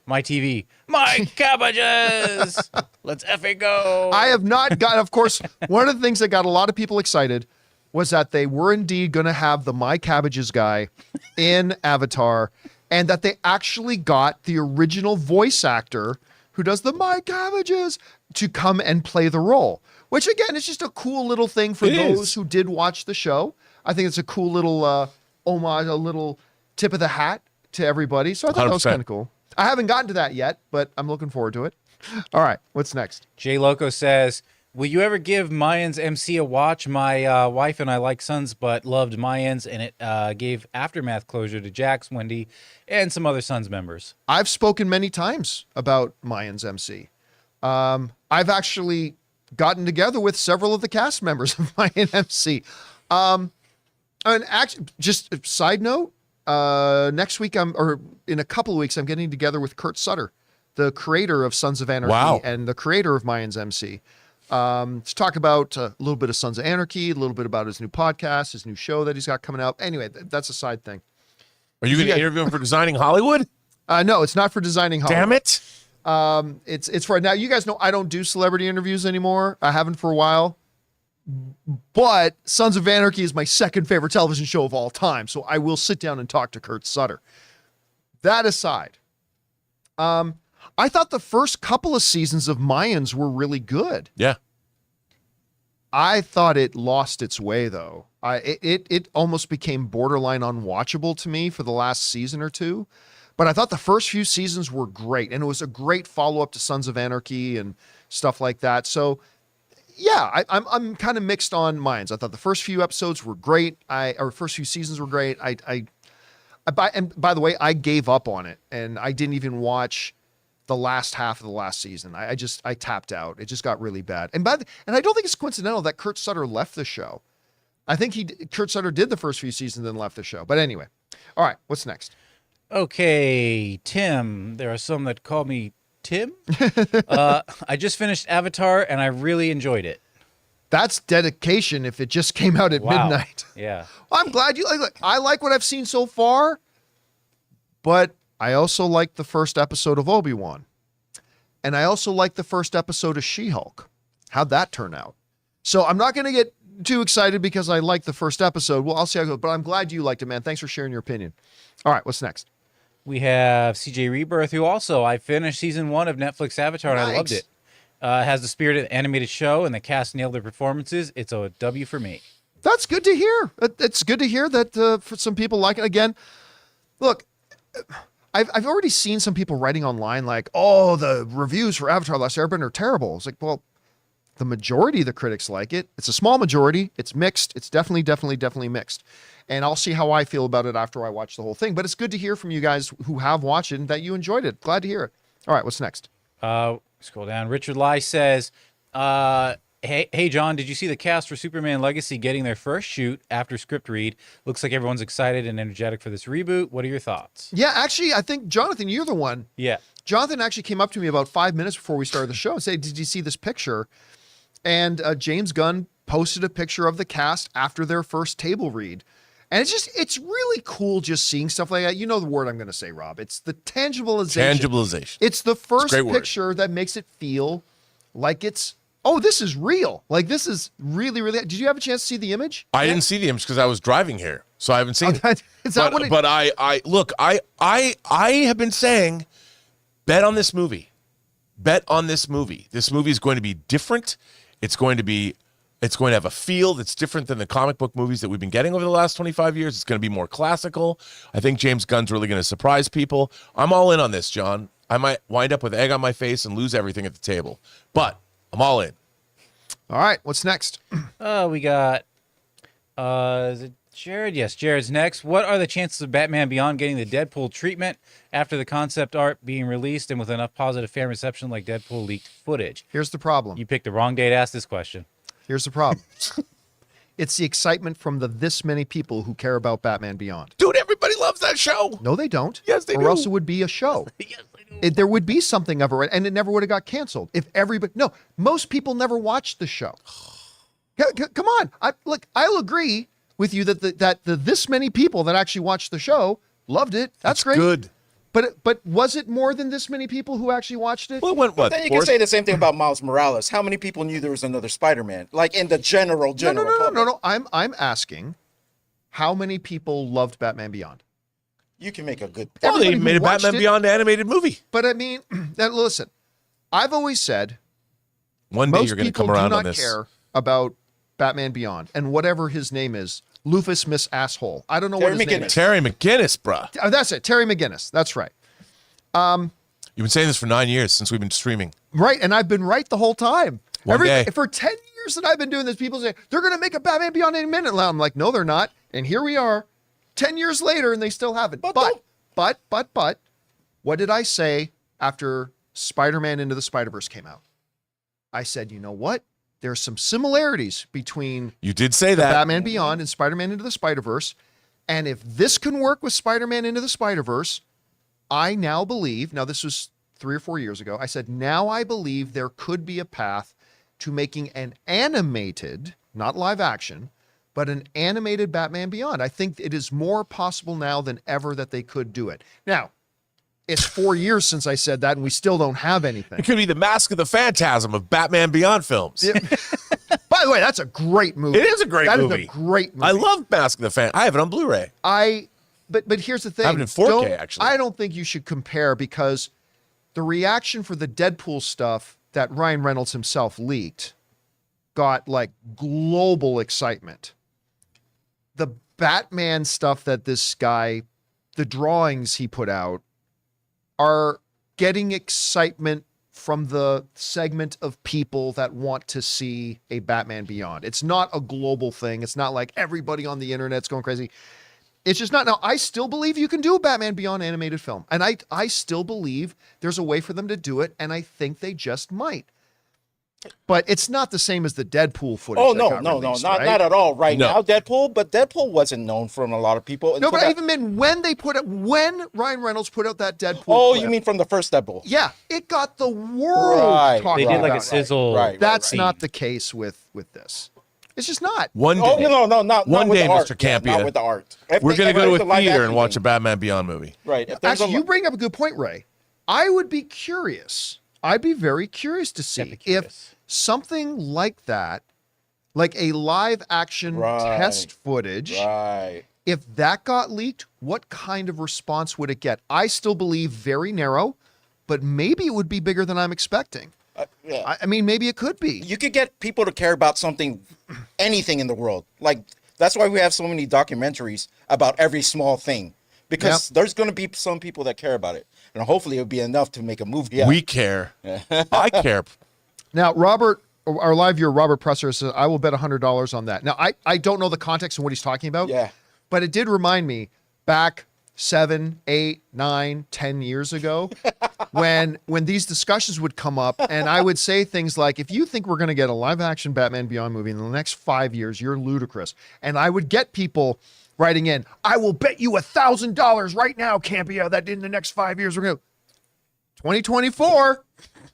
My TV, my cabbages. Let's effing go.
I have not got, of course, one of the things that got a lot of people excited was that they were indeed going to have the My Cabbages guy in Avatar, and that they actually got the original voice actor who does the My Cabbages, to come and play the role. Which again is just a cool little thing for those who did watch the show. I think it's a cool little homage, a little tip of the hat to everybody. So I thought that was
100%.
kind of cool. I haven't gotten to that yet, but I'm looking forward to it. All right, what's next?
Jay Loco says, will you ever give Mayans MC a watch? My wife and I like Suns, but loved Mayans, and it gave Aftermath closure to Jax, Wendy, and some other Suns members.
I've spoken many times about Mayans MC. I've actually gotten together with several of the cast members of Mayan MC. And actually, just a side note, next week or in a couple of weeks, I'm getting together with Kurt Sutter, the creator of Sons of Anarchy and the creator of Mayans MC. To talk about a little bit of Sons of Anarchy, a little bit about his new podcast, his new show that he's got coming out. Anyway, that's a side thing.
Are you going to interview him for Designing Hollywood?
No, it's not for Designing Hollywood.
Damn it.
It's for now. You guys know I don't do celebrity interviews anymore. I haven't for a while. But Sons of Anarchy is my second favorite television show of all time, so I will sit down and talk to Kurt Sutter. That aside, I thought the first couple of seasons of Mayans were really good.
Yeah.
I thought it lost its way, though. It almost became borderline unwatchable to me for the last season or two. But I thought the first few seasons were great, and it was a great follow-up to Sons of Anarchy and stuff like that. So, yeah, I'm kind of mixed on Mayans. I thought the first few episodes were great. First few seasons were great. And by the way, I gave up on it, and I didn't even watch the last half of the last season. I tapped out. It just got really bad. And I don't think it's coincidental that Kurt Sutter left the show. I think Kurt Sutter did the first few seasons and then left the show. But anyway, all right, what's next?
Okay, Tim. There are some that call me Tim. I just finished Avatar, and I really enjoyed it.
That's dedication if it just came out at midnight.
Yeah.
Well, I'm glad you like it. I like what I've seen so far, but I also like the first episode of Obi-Wan. And I also like the first episode of She-Hulk. How'd that turn out? So I'm not going to get too excited because I like the first episode. Well, I'll see how it goes, but I'm glad you liked it, man. Thanks for sharing your opinion. All right, what's next?
We have CJ Rebirth, who also, I finished season 1 of Netflix Avatar, and I loved it. It has the spirit of the animated show, and the cast nailed their performances. It's a W for me.
That's good to hear. It's good to hear that for some people like it. Again, look, I've already seen some people writing online like, oh, the reviews for Avatar: Last Airbender are terrible. It's like, well, the majority of the critics like it. It's a small majority. It's mixed. It's definitely mixed. And I'll see how I feel about it after I watch the whole thing. But it's good to hear from you guys who have watched it and that you enjoyed it. Glad to hear it. All right, what's next?
Scroll down. Richard Lai says, hey, John, did you see the cast for Superman Legacy getting their first shoot after script read? Looks like everyone's excited and energetic for this reboot. What are your thoughts?
Yeah, actually, I think, Jonathan, you're the one.
Yeah.
Jonathan actually came up to me about 5 minutes before we started the show and said, did you see this picture? And James Gunn posted a picture of the cast after their first table read. And it's really cool just seeing stuff like that. You know the word I'm going to say, Rob. It's the tangibilization.
Tangibilization.
It's the first
It's a great
picture that makes it feel like it's, oh, this is real. Like this is really. Did you have a chance to see the image?
I didn't see the image because I was driving here, so I haven't seen it.
Is that what it,
But I have been saying, bet on this movie. Bet on this movie. This movie is going to be different. It's going to have a feel that's different than the comic book movies that we've been getting over the last 25 years. It's going to be more classical. I think James Gunn's really going to surprise people. I'm all in on this, John. I might wind up with egg on my face and lose everything at the table, but I'm all in.
All right, what's next?
We got, is it Jared? Yes, Jared's next. What are the chances of Batman Beyond getting the Deadpool treatment after the concept art being released and with enough positive fan reception like Deadpool leaked footage?
Here's the problem.
You picked the wrong day to ask this question.
Here's the problem. It's the excitement from this many people who care about Batman Beyond.
Dude, everybody loves that show.
No, they don't.
Yes, they do.
Or else it would be a show.
Yes, I do.
There would be something of it, and it never would have got canceled. If everybody, no, most people never watched the show. Come on. I'll agree with you that this many people that actually watched the show loved it. That's great.
Good.
But was it more than this many people who actually watched it?
Well, it went what?
Then you can say the same thing about Miles Morales. How many people knew there was another Spider-Man? Like in the general public.
No. I'm asking, how many people loved Batman Beyond?
You can make a good point.
Well, they
Everybody
made
who
a Batman
watched it-
Beyond animated movie.
But I mean, listen, I've always said
One day
most
you're going to
people
come around
do
on
not
this.
care about Batman Beyond and whatever his name is, Lufus Miss Asshole. I don't know
Terry
what his name is.
Terry McGinnis, bruh.
That's it, Terry McGinnis. That's right.
You've been saying this for 9 years since we've been streaming.
Right, and I've been right the whole time.
One day.
For 10 years that I've been doing this, people say, they're going to make a Batman Beyond any minute now. I'm like, no, they're not. And here we are, 10 years later, and they still haven't. But, what did I say after Spider-Man Into the Spider-Verse came out? I said, you know what? There's some similarities between
You did say that.
Batman Beyond and Spider-Man Into the Spider-Verse. And if this can work with Spider-Man Into the Spider-Verse, I now believe, now this was 3 or 4 years ago, I said, now I believe there could be a path to making an animated, not live action, but an animated Batman Beyond. I think it is more possible now than ever that they could do it. Now, it's 4 years since I said that, and we still don't have anything.
It could be the Mask of the Phantasm of Batman Beyond films.
By the way, that's a great movie.
It is a great movie.
That is a great movie.
I love Mask of the Phantasm. I have it on Blu-ray.
But here's the thing.
I have it in 4K, actually.
I don't think you should compare, because the reaction for the Deadpool stuff that Ryan Reynolds himself leaked got like global excitement. The Batman stuff that this guy, the drawings he put out, are getting excitement from the segment of people that want to see a Batman Beyond. It's not a global thing. It's not like everybody on the internet's going crazy. It's just not. Now, I still believe you can do a Batman Beyond animated film. And I still believe there's a way for them to do it. And I think they just might. But it's not the same as the Deadpool footage.
Oh,
that
no,
got
no,
released,
no, not
right?
not at all. Right
No.
now, Deadpool, but Deadpool wasn't known from a lot of people.
No,
until
but I
that-
even mean when Ryan Reynolds put out that Deadpool.
Oh,
clip,
you mean from the first Deadpool?
Yeah, it got the world
Right.
talking
They did like
about
a
it.
sizzle.
Right.
That's not the case with this. It's just not.
One day.
Oh no, not
One
with
day,
the art.
Mr.
Yeah,
Campea.
not with the art. If
We're
they
going to
ever
go
did
to
the
a
live
theater
action
and watch a
thing.
Batman Beyond movie.
Right. If there's
Actually,
a,
you bring up a good point, Ray. I would be curious. I'd be very curious to see if something like that, like a live action
Right.
test footage,
right.
if that got leaked, what kind of response would it get? I still believe very narrow, but maybe it would be bigger than I'm expecting.
Yeah.
I mean, maybe it could be.
You could get people to care about something, anything in the world. Like, that's why we have so many documentaries about every small thing, because there's going to be some people that care about it, and hopefully it'll be enough to make a movie. Yeah.
We care. I care.
Now, Robert, our live viewer, Robert Presser, says, I will bet $100 on that. Now, I don't know the context and what he's talking about.
Yeah.
But it did remind me back 7, 8, 9, 10 years ago when these discussions would come up, and I would say things like, if you think we're going to get a live action Batman Beyond movie in the next 5 years, you're ludicrous. And I would get people writing in, I will bet you $1,000 right now, Campea, that in the next 5 years we're going to 2024,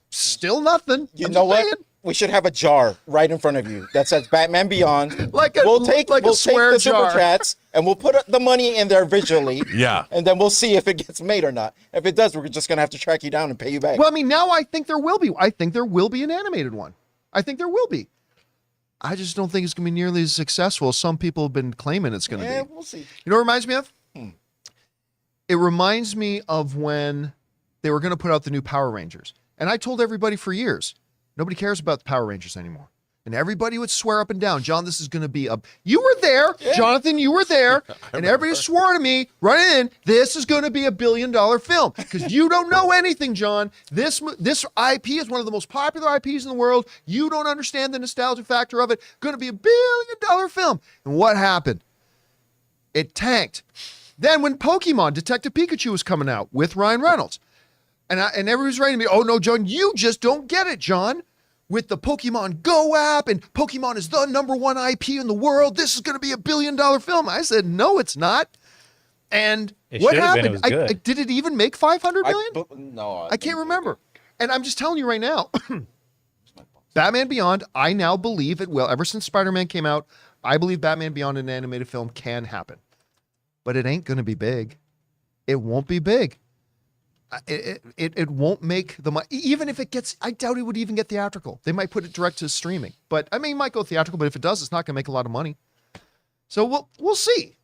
still nothing.
You
I'm
know
just
what?
saying.
We should have a jar right in front of you that says Batman Beyond.
We'll take a square
the
jar.
super chats and we'll put the money in there visually.
Yeah.
And then we'll see if it gets made or not. If it does, we're just gonna have to track you down and pay you back.
Well, I mean, now I think there will be. I think there will be an animated one. I think there will be. I just don't think it's going to be nearly as successful as some people have been claiming it's going to
yeah,
be.
we'll see.
You know what it reminds me of? It reminds me of when they were going to put out the new Power Rangers. And I told everybody for years, nobody cares about the Power Rangers anymore. And everybody would swear up and down, John, this is going to be a... You were there, Jonathan, you were there. And everybody swore to me, right in, this is going to be $1 billion film. Because you don't know anything, John. This IP is one of the most popular IPs in the world. You don't understand the nostalgia factor of it. Going to be $1 billion film. And what happened? It tanked. Then when Pokemon Detective Pikachu was coming out with Ryan Reynolds, and everybody was writing to me, oh no, John, you just don't get it, John. With the Pokemon Go app, and Pokemon is the #1 IP in the world. This is going to be $1 billion film. I said, no, it's not. And
It
what
should have been.
happened?
It was good.
Did it even make 500 million?
No.
I can't remember. And I'm just telling you right now, Batman Beyond, I now believe it will. Ever since Spider-Man came out, I believe Batman Beyond an animated film can happen. But it ain't going to be big. It won't be big. It won't make the money. Even if it gets, I doubt it would even get theatrical. They might put it direct to streaming. But I mean, it might go theatrical, but if it does, it's not going to make a lot of money. So we'll see.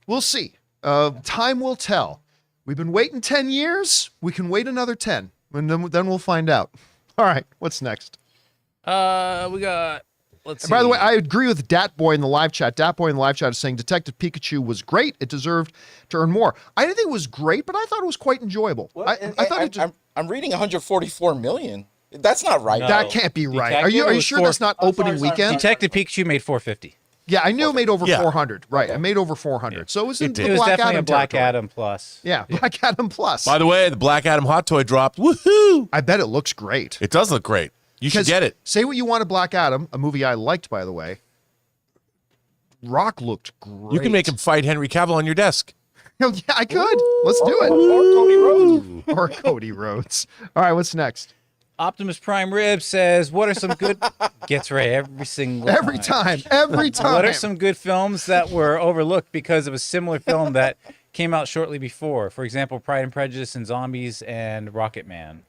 We'll see. Time will tell. We've been waiting 10 years. We can wait another 10. And then we'll find out. All right, what's next?
We got. Let's see.
By the way, I agree with Dat Boy in the live chat. Dat Boy in the live chat is saying Detective Pikachu was great. It deserved to earn more. I didn't think it was great, but I thought it was quite enjoyable. I thought it just,
I'm reading 144 million. That's not right.
No.
that can't be right. Are
Detective
you
was
sure that's not opening
sorry.
weekend?
Detective Pikachu made 450.
Yeah, I knew it made over
Yeah.
400. Right, it made over 400. So it was in
It
the
did.
It was
Black
definitely
Adam
a Black
territory.
Adam plus.
Yeah, Black Adam Plus.
By the way, the Black Adam hot toy dropped. Woohoo!
I bet it looks great.
It does look great. You should get it.
Say what you want of Black Adam, a movie I liked, by the way. Rock looked great.
You can make him fight Henry Cavill on your desk.
Yeah, I could. Let's do it.
Or Cody Rhodes.
Or Cody Rhodes. All right, what's next?
Optimus Prime Rib says, "What are some good?" Gets right every single
Every time. Every time.
What are some good films that were overlooked because of a similar film that came out shortly before? For example, Pride and Prejudice and Zombies and Rocket Man.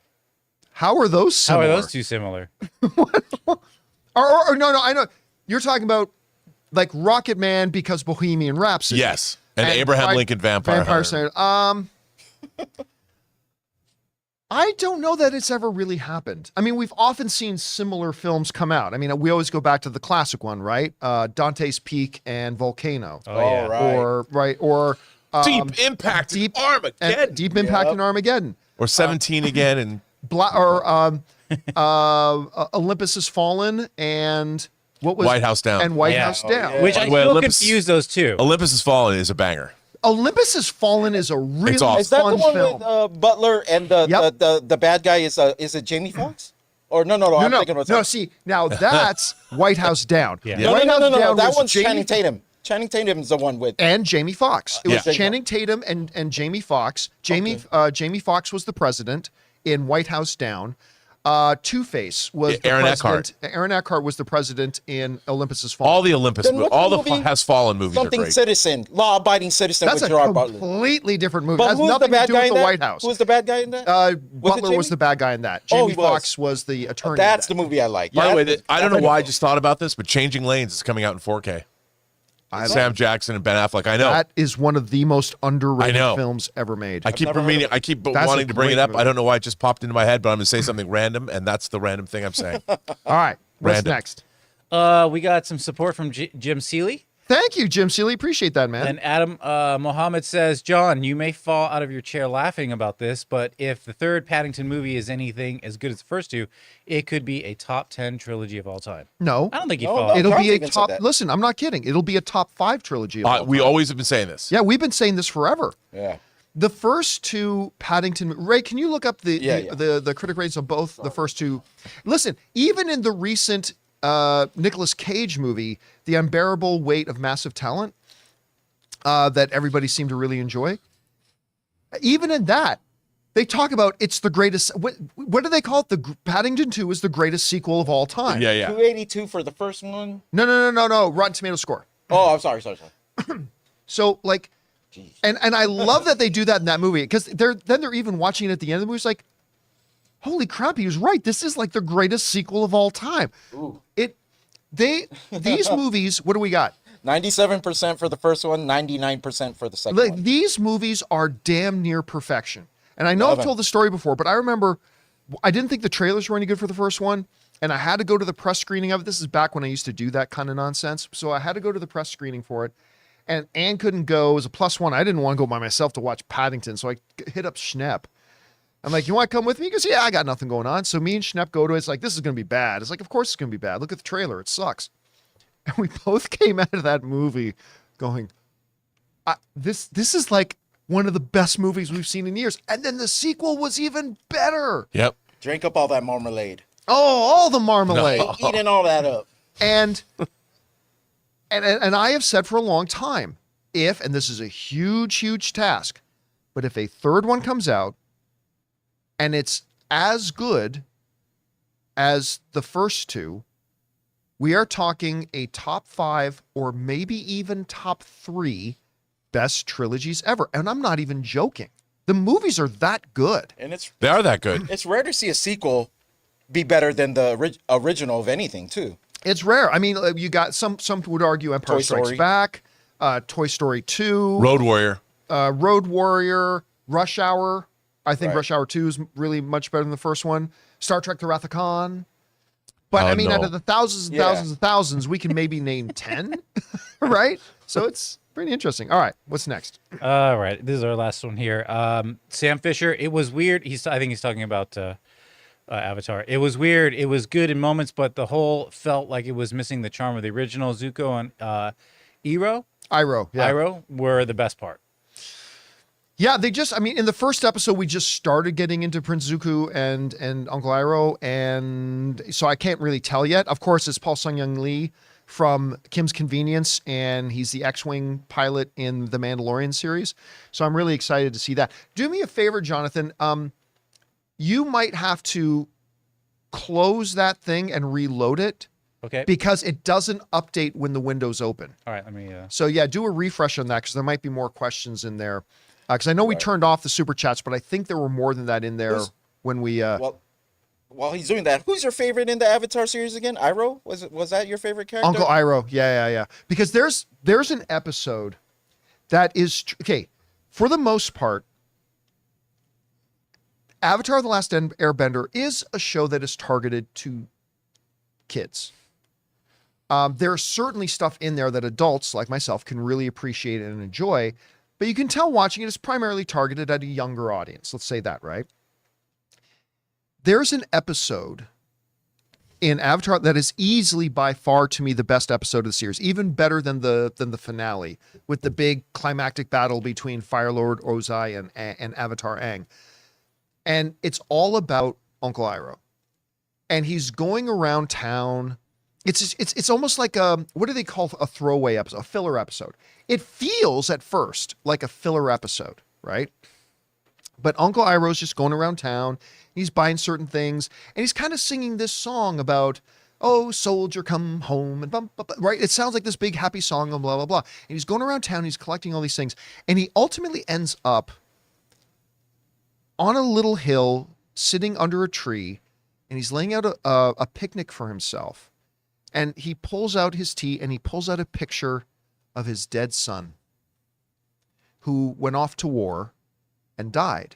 How are those
How
similar?
are those two similar?
Or no, I know. You're talking about like Rocket Man because Bohemian Rhapsody.
Yes. And Abraham
Pride-
Lincoln Vampire Hunter.
Slayer. I don't know that it's ever really happened. I mean, we've often seen similar films come out. I mean, we always go back to the classic one, right? Dante's Peak and Volcano.
Oh, yeah.
right.
Or
Deep Impact
Deep
Armageddon.
Deep Impact and Armageddon.
Or 17 again. And
Olympus Has Fallen and what was
White House Down.
and White
Yeah.
House Down.
yeah.
Which I
By the way,
still
Olympus-
confuse those two.
Olympus Has Fallen is a banger.
Olympus Has Fallen is a really
It's awesome.
Is that
fun
the one
film.
with Butler and the,
Yep.
the bad guy is it Jamie Foxx? Or no, I'm thinking of
No, see, now that's White House Down.
Yeah.
No,
White
no,
House
no,
Down
that
was
one's
Jamie
Channing Tatum. Channing Tatum's the one with.
and Jamie Foxx. It was
Yeah.
Channing Tatum and Jamie Foxx. Jamie Foxx was the president in White House Down. Two-Face was the
Aaron
president. Aaron Eckhart was the president in Olympus Has Fallen.
All the Olympus,
Then what's
all
the
the
movie?
Has Fallen movies are
Something
great.
Citizen, law-abiding citizen
That's
with
a
Gerard Butler.
completely different movie.
But
Has
who's the
nothing to
bad
do
guy
with
in
the
that?
White House.
Who was the bad guy in that?
Butler was
Jamie?
the bad guy in that.
Oh,
Jamie
he was.
Foxx was the attorney.
That's
in
the
that.
movie I like.
By the way, I don't know why I
just.
just thought about this, but Changing Lanes is coming out in 4K. Sam Jackson and Ben Affleck. I know.
That is one of the most underrated
I know.
films ever made.
I keep
That's
wanting
a
to bring it
great
up.
movie.
I don't know why it just popped into my head, but I'm going to say something random, and that's the random thing I'm saying.
All right, what's
Random.
next?
We got some support from Jim Seeley.
Thank you, Jim Seeley. Appreciate that, man.
And Adam Mohammed says, John, you may fall out of your chair laughing about this, but if the third Paddington movie is anything as good as the first two, it could be a top 10 trilogy of all time.
No,
I don't think he'd
No,
fall
no.
out.
it'll
John's
be a
even said
top.
that.
Listen, I'm not kidding. It'll be a top 5 trilogy. Of all
We
time.
always have been saying this.
Yeah, we've been saying this forever.
Yeah.
The first two Paddington. Ray, can you look up the
Yeah.
the critic ratings of both the first two? Listen, even in the recent Nicolas Cage movie, The Unbearable Weight of Massive Talent, that everybody seemed to really enjoy. Even in that, they talk about it's the greatest. What do they call it? Paddington 2 is the greatest sequel of all time.
Yeah, yeah.
282 for the first one.
No. Rotten Tomato score.
Oh, I'm sorry.
So like, and I love that they do that in that movie because they're even watching it at the end of the movie. It's like, holy crap, he was right. This is like the greatest sequel of all time.
Ooh.
These movies. What do we got?
97% for the first one, 99% for the second
Like
one.
these movies are damn near perfection. And I know
Love
I've told the story before, but I remember I didn't think the trailers were any good for the first one. And I had to go to the press screening of it. This is back when I used to do that kind of nonsense. So I had to go to the press screening for it. And Ann couldn't go. It was a +1. I didn't want to go by myself to watch Paddington. So I hit up Schnepp. I'm like, you want to come with me? He goes, yeah, I got nothing going on. So me and Schnepp go to it. It's like, this is going to be bad. It's like, of course it's going to be bad. Look at the trailer. It sucks. And we both came out of that movie going, this is like one of the best movies we've seen in years. And then the sequel was even better.
Yep.
Drink up all that marmalade.
Oh, all the marmalade.
Eating all that up.
And I have said for a long time, and this is a huge, huge task, but if a third one comes out and it's as good as the first two, we are talking a top 5 or maybe even top 3 best trilogies ever. And I'm not even joking. The movies are that good.
And
They are that good.
it's rare to see a sequel be better than the original of anything, too.
It's rare. I mean, you got some would argue Empire
Toy
Strikes
Story.
Back, Toy Story 2,
Road Warrior.
Road Warrior, Rush Hour. I think
Right.
Rush Hour 2 is really much better than the first one. Star Trek: The Wrath of Khan. But
Oh,
I mean,
no.
out of the thousands and
Yeah.
thousands and thousands, we can maybe name 10, right? So it's pretty interesting. All right, what's next?
All right, this is our last one here. Sam Fisher. It was weird. I think he's talking about Avatar. It was weird. It was good in moments, but the whole felt like it was missing the charm of the original. Zuko and Iroh
Iroh,
were the best part.
Yeah, I mean, in the first episode, we just started getting into Prince Zuko and Uncle Iroh, and so I can't really tell yet. Of course, it's Paul Sun-Hyung Lee from Kim's Convenience, and he's the X-Wing pilot in the Mandalorian series. So I'm really excited to see that. Do me a favor, Jonathan. You might have to close that thing and reload it
Okay.
because it doesn't update when the window's open.
All right. Let me.
So yeah, do a refresh on that because there might be more questions in there. Because I know we turned off the super chats, but I think there were more than that in there when we.
Well, while he's doing that, who's your favorite in the Avatar series again? Iroh? Was that your favorite character?
Uncle Iroh, yeah. Because there's an episode that is okay. For the most part, Avatar: The Last Airbender is a show that is targeted to kids. There's certainly stuff in there that adults like myself can really appreciate and enjoy. But you can tell watching it is primarily targeted at a younger audience. Let's say that, right? There's an episode in Avatar that is easily by far to me the best episode of the series, even better than the finale with the big climactic battle between Fire Lord Ozai and Avatar Aang. And it's all about Uncle Iroh. And he's going around town. It's almost like what do they call a throwaway episode, a filler episode. It feels at first like a filler episode, right? But Uncle Iroh's just going around town. He's buying certain things, and he's kind of singing this song about, oh, soldier, come home, and bum, bum, bum, right? It sounds like this big happy song and blah, blah, blah. And he's going around town, he's collecting all these things, and he ultimately ends up on a little hill, sitting under a tree, and he's laying out a picnic for himself. And he pulls out his tea and he pulls out a picture of his dead son who went off to war and died.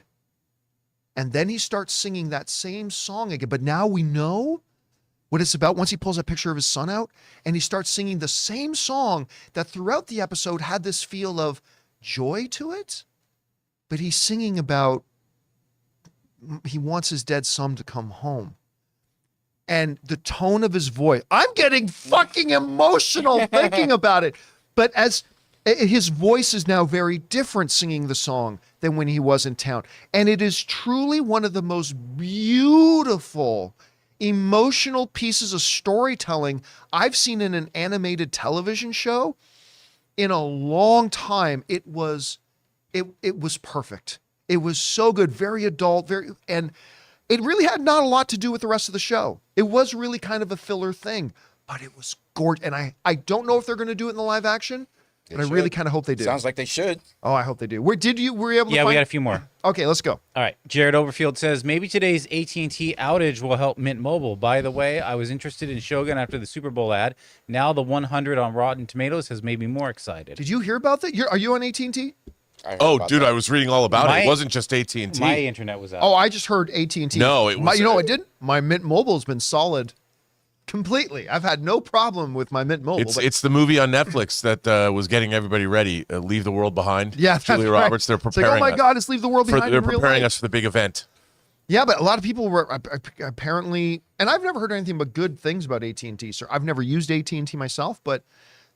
And then he starts singing that same song again. But now we know what it's about once he pulls a picture of his son out and he starts singing the same song that throughout the episode had this feel of joy to it. But he's singing about he wants his dead son to come home. And the tone of his voice, I'm getting fucking emotional thinking about it. But as his voice is now very different singing the song than when he was in town. And it is truly one of the most beautiful, emotional pieces of storytelling I've seen in an animated television show in a long time. It was perfect. It was so good, very adult, and it really had not a lot to do with the rest of the show. It was really kind of a filler thing, but it was gorgeous. And I don't know if they're going to do it in the live action, but I really kind of hope they do.
Sounds like they should.
Oh, I hope they do. Were you able to
Yeah,
find?
we got a few more.
Okay, let's go.
All right. Jared Overfield says, maybe today's AT&T outage will help Mint Mobile. By the way, I was interested in Shogun after the Super Bowl ad. Now the 100 on Rotten Tomatoes has made me more excited.
Did you hear about that? Are you on AT&T?
Oh, dude, I was reading all about it. It
My-
wasn't just AT&T.
My internet was out.
Oh, I just heard AT&T.
No, it was-
You know what I did? My Mint Mobile has been solid completely. I've had no problem with my Mint Mobile. but-
It's the movie on Netflix that was getting everybody ready. Leave the World Behind.
Yeah, that's
Julia
right.
Roberts. They're
It's like,
preparing.
oh my
us
God, it's Leave the World
for-
Behind
They're
in real
preparing
life.
us for the big event.
Yeah, but a lot of people were apparently, and I've never heard anything but good things about AT&T. So I've never used AT&T myself, but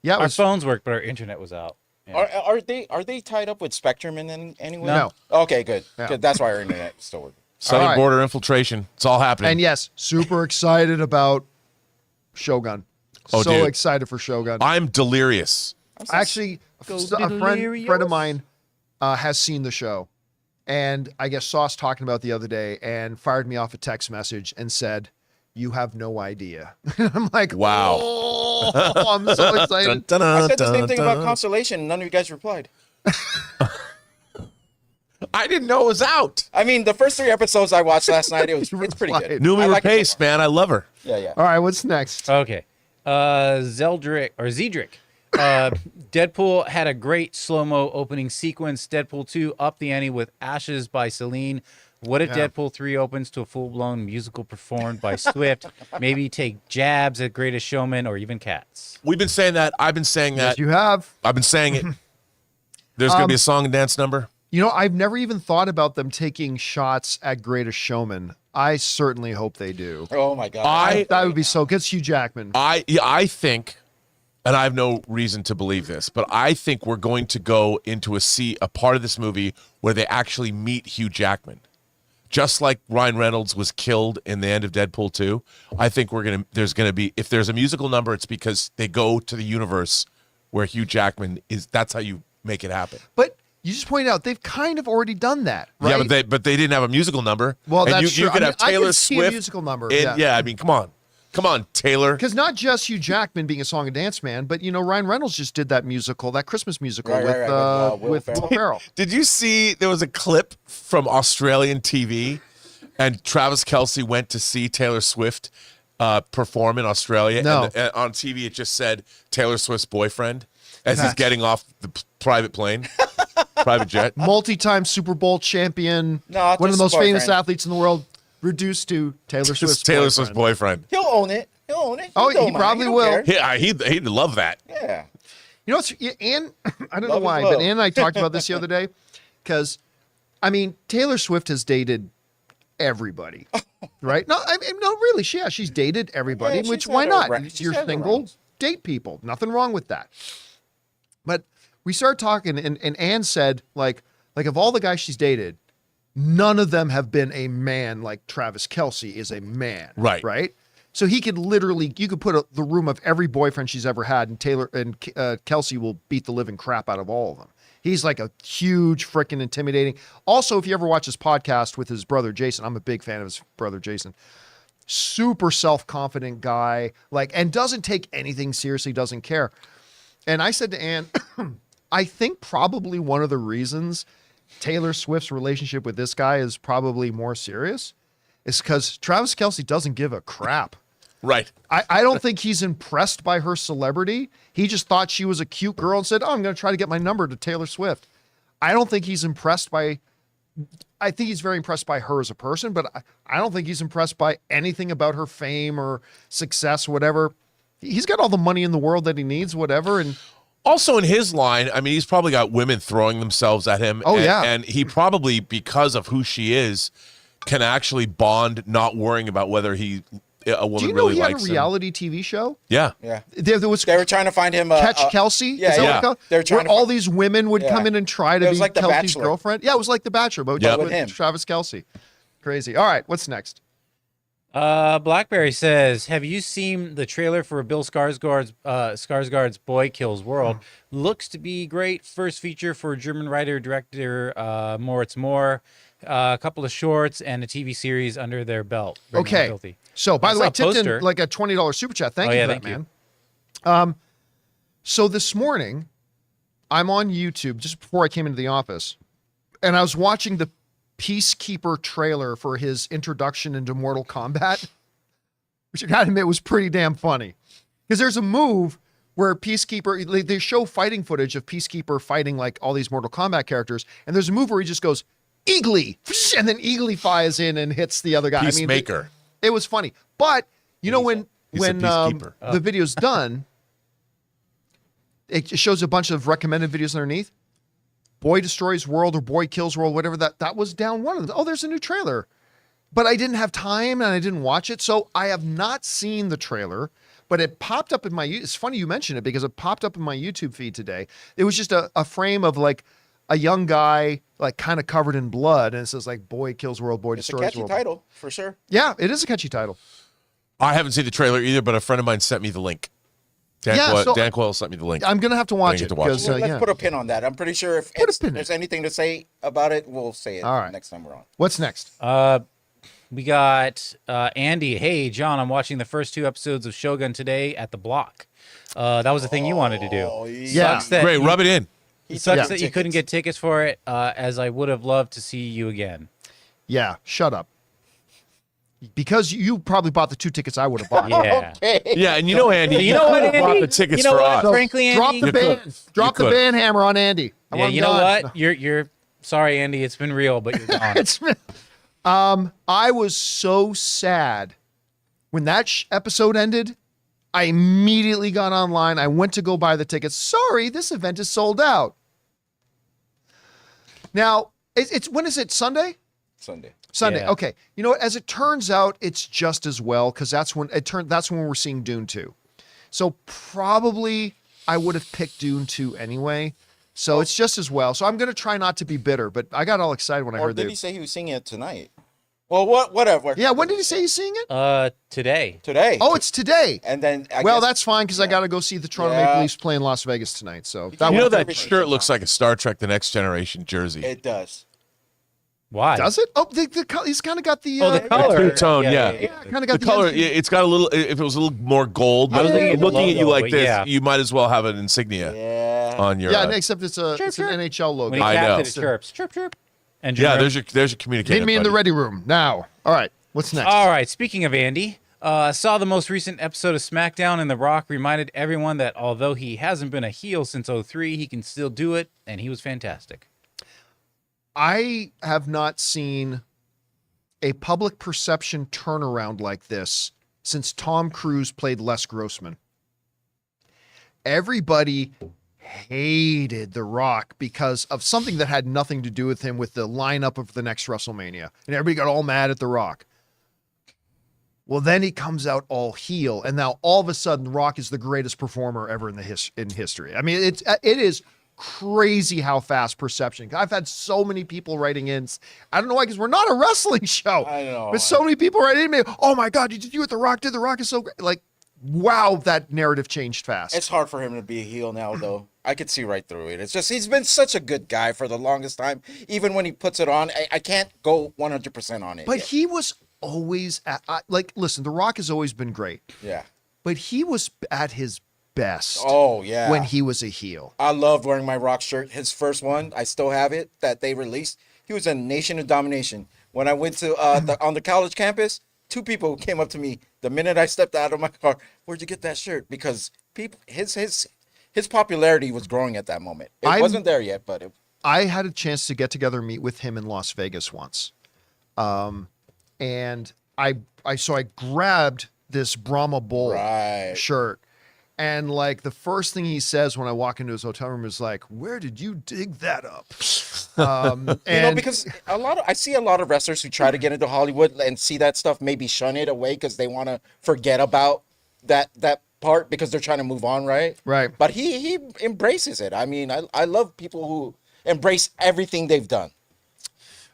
yeah, it
Our
was,
phones worked, but our internet was out. Yeah.
Are they tied up with Spectrum in any way?
No.
Okay, good.
Yeah.
Good. That's why our internet is still working.
Southern
right.
border infiltration. It's all happening.
and yes, super excited about Shogun.
Oh,
so
dude.
excited for Shogun.
I'm delirious.
Actually,
Go
a friend of mine has seen the show, and I guess Sauce talking about it the other day and fired me off a text message and said, "You have no idea." I'm like,
Wow.
oh, I'm so excited.
Dun, dun,
I said the
dun,
same thing about
dun.
Constellation, and none of you guys replied.
I didn't know it was out.
I mean, the first 3 episodes I watched last night, it's pretty good.
Numi
I like it so
Rapace,
far.
man. I love her.
Yeah.
All right, what's next?
Okay. Zedric. Deadpool had a great slow-mo opening sequence. Deadpool 2 upped the ante with Ashes by Celine. What if Deadpool 3 opens to a full-blown musical performed by Swift? Maybe take jabs at Greatest Showman or even Cats.
We've been saying that. I've been saying that.
Yes, you have.
I've been saying it. There's going to be a song and dance number.
You know, I've never even thought about them taking shots at Greatest Showman. I certainly hope they do.
Oh my God.
That would be so good. It's Hugh Jackman.
I think, and I have no reason to believe this, but I think we're going to go into a part of this movie where they actually meet Hugh Jackman. Just like Ryan Reynolds was killed in the end of Deadpool 2, I think there's gonna be, if there's a musical number, it's because they go to the universe where Hugh Jackman is. That's how you make it happen.
But you just pointed out they've kind of already done that, right?
Yeah, but they didn't have a musical number.
Well,
and
that's
you
true.
could have
I
Taylor
could see
Swift.
a musical number.
Yeah, I mean, come on, Taylor.
Because not just Hugh Jackman being a song and dance man, but Ryan Reynolds just did that musical, that Christmas musical with Will Ferrell.
Did you see there was a clip from Australian TV, and Travis Kelce went to see Taylor Swift perform in Australia?
No.
And on TV it just said Taylor Swift's boyfriend as he's getting off the private plane, private jet.
Multi-time Super Bowl champion,
No,
one of the most
just
famous
boyfriend.
athletes in the world, reduced to Taylor Swift's
Just Taylor
boyfriend.
Swift's boyfriend.
He'll own it.
Oh,
don't
he
mind.
probably
don't
will.
care.
Yeah, he'd love that.
Yeah.
You know what's Ann? I don't know
Love is
why,
love.
but Ann and I talked about this the other day because, I mean, Taylor Swift has dated everybody, right? No, no, really, she's dated everybody.
Yeah, she's
which
had
why
her
not?
she's
You're
had her
single,
rounds.
date people. Nothing wrong with that. But we started talking, and Ann said, like of all the guys she's dated, none of them have been a man like Travis Kelce is a man.
Right.
Right. So he could literally, you could put the room of every boyfriend she's ever had, and Kelce will beat the living crap out of all of them. He's like a huge, freaking intimidating. Also, if you ever watch his podcast with his brother Jason, I'm a big fan of his brother Jason. Super self-confident guy, and doesn't take anything seriously, doesn't care. And I said to Ann, I think probably one of the reasons Taylor Swift's relationship with this guy is probably more serious is because Travis Kelce doesn't give a crap.
Right.
I don't think he's impressed by her celebrity. He just thought she was a cute girl and said, I'm going to try to get my number to Taylor Swift. I don't think he's impressed by, I think he's very impressed by her as a person, but I don't think he's impressed by anything about her fame or success, whatever. He's got all the money in the world that he needs, whatever. And
Also in his line, I mean, he's probably got women throwing themselves at him.
Oh,
and,
yeah.
And he probably, because of who she is, can actually bond, not worrying about whether a woman
do you know
really
he had a
likes him.
reality TV show?
Yeah.
Yeah.
There was
They were trying to find him.
Catch Kelsey?
Yeah,
Is that
yeah.
what it's called?
They were trying
Where
to
all
find-
these women would
Yeah.
come in and try to
It was
be
like The
Kelsey's
Bachelor.
girlfriend. Yeah, it was like The Bachelor, but
Yep.
with
With him.
Travis Kelce. Crazy. All right, what's next?
Blackberry says, have you seen the trailer for Bill Skarsgård's Boy Kills World? Looks to be great. First feature for German writer-director Moritz Moore. A couple of shorts and a TV series under their belt. Bring on
Okay.
Filthy.
So, by
I
the way,
saw a
tipped in
poster.
like a $20 super chat. Thank
Oh,
you
yeah,
for that,
thank
man. So this morning, I'm on YouTube just before I came into the office, and I was watching the Peacekeeper trailer for his introduction into Mortal Kombat, which I gotta admit was pretty damn funny. Because there's a move where Peacekeeper, they show fighting footage of Peacekeeper fighting like all these Mortal Kombat characters, and there's a move where he just goes, Eagly, and then Eagly flies in and hits the other guy.
Peacemaker.
I mean, it was funny. But, you know, when
He's a peacekeeper.
the video's done, it shows a bunch of recommended videos underneath. Boy Destroys World or Boy Kills World, whatever that was down one of them. Oh, there's a new trailer. But I didn't have time and I didn't watch it. So I have not seen the trailer, but it popped up in my, it's funny you mention it because it popped up in my YouTube feed today. It was just a frame of like a young guy, like kind of covered in blood. And it says like Boy Kills World, Boy
It's a
Destroys
catchy
World.
title for sure.
Yeah, it is a catchy title.
I haven't seen the trailer either, but a friend of mine sent me the link. Dan Quayle sent me the link.
I'm going to have to watch
get
it
to watch
because,
it.
Let's
yeah.
put a pin on that. I'm pretty sure if
Put a pin in
there's
it.
anything to say about it, we'll say it
All right.
next time we're on.
What's next?
We got Andy. Hey, John, I'm watching the first 2 episodes of Shogun today at the Block. That was the thing you wanted to do.
Yeah.
Sucks that
Great,
you-
rub it in.
It sucks
Yeah.
that you couldn't get tickets for it, as I would have loved to see you again.
Yeah, shut up. because you probably bought the 2 tickets I would have bought.
Yeah.
Yeah, and you know, Andy,
You know what,
bought
Andy?
the tickets
You know
for
what?
us.
So
Frankly, Andy,
drop the
you
ban,
could.
drop
You
the
could.
ban hammer on Andy. I
Yeah,
want him
you know
gone.
what? You're sorry, Andy. It's been real, but you're gone.
It's I was so sad when that episode ended. I immediately got online. I went to go buy the tickets. Sorry, this event is sold out. Now, it's when is it? Sunday?
Sunday.
Sunday.
Yeah.
Okay. You know what? As it turns out, it's just as well because that's when we're seeing Dune 2. So probably I would have picked Dune 2 anyway. So it's just as well. So I'm gonna try not to be bitter, but I got all excited when I
Or
heard
did
that.
he say he was singing it tonight? Well, whatever.
Yeah, when did he say he's seeing it?
Today.
Today.
Oh, it's today.
And then I
Well,
guess,
that's fine because I got to go see the Toronto
Yeah.
Maple Leafs play in Las Vegas tonight. So that
You
You
one
know that
Everything
shirt looks like a Star Trek: The Next Generation jersey.
it does.
Why?
does it? Oh, he's kind of got the.
Oh, the color.
Two tone, yeah.
kind of got
The color,
NC
it's got a little. If it was a little more gold,
I
but
was looking at the
looking at you
logo,
like
but
this,
yeah.
you might as well have an insignia
Yeah.
on your.
Yeah, except it's an NHL logo.
When he
I
tapped
know.
it, it chirps. Chirp, chirp. And
yeah.
Jim-
There's your communicator.
Meet me in the
buddy.
ready room now. All right, what's next?
All right. Speaking of Andy, saw the most recent episode of SmackDown, and The Rock reminded everyone that although he hasn't been a heel since 03, he can still do it, and he was fantastic.
I have not seen a public perception turnaround like this since Tom Cruise played Les Grossman. Everybody hated The Rock because of something that had nothing to do with him with the lineup of the next WrestleMania. And everybody got all mad at The Rock. Well, then he comes out all heel, and now all of a sudden, The Rock is the greatest performer ever in in history. I mean, it is crazy how fast perception. I've had so many people writing in. I don't know why, because we're not a wrestling show.
I know.
But so many people writing in me. Oh my God, did you do what The Rock did? The Rock is so great. Like, wow, that narrative changed fast.
It's hard for him to be a heel now, though. I could see right through it. It's just he's been such a good guy for the longest time. Even when he puts it on, I can't go 100% on it.
But
yet.
he was always like, listen, The Rock has always been great,
Yeah.
but he was at his best
Oh yeah.
when he was a heel.
I loved wearing my Rock shirt. His first one, I still have it that they released. He was a Nation of Domination. When I went to on the college campus, 2 people came up to me the minute I stepped out of my car. Where'd you get that shirt? Because people, his popularity was growing at that moment. It wasn't there yet, but it,
I had a chance to get together and meet with him in Las Vegas once. And I grabbed this Brahma Bull
Right.
shirt. And like the first thing he says when I walk into his hotel room is like, "Where did you dig that up?" And
because I see a lot of wrestlers who try to get into Hollywood and see that stuff, maybe shun it away because they want to forget about that part because they're trying to move on, right?
Right.
But he embraces it. I mean, I love people who embrace everything they've done.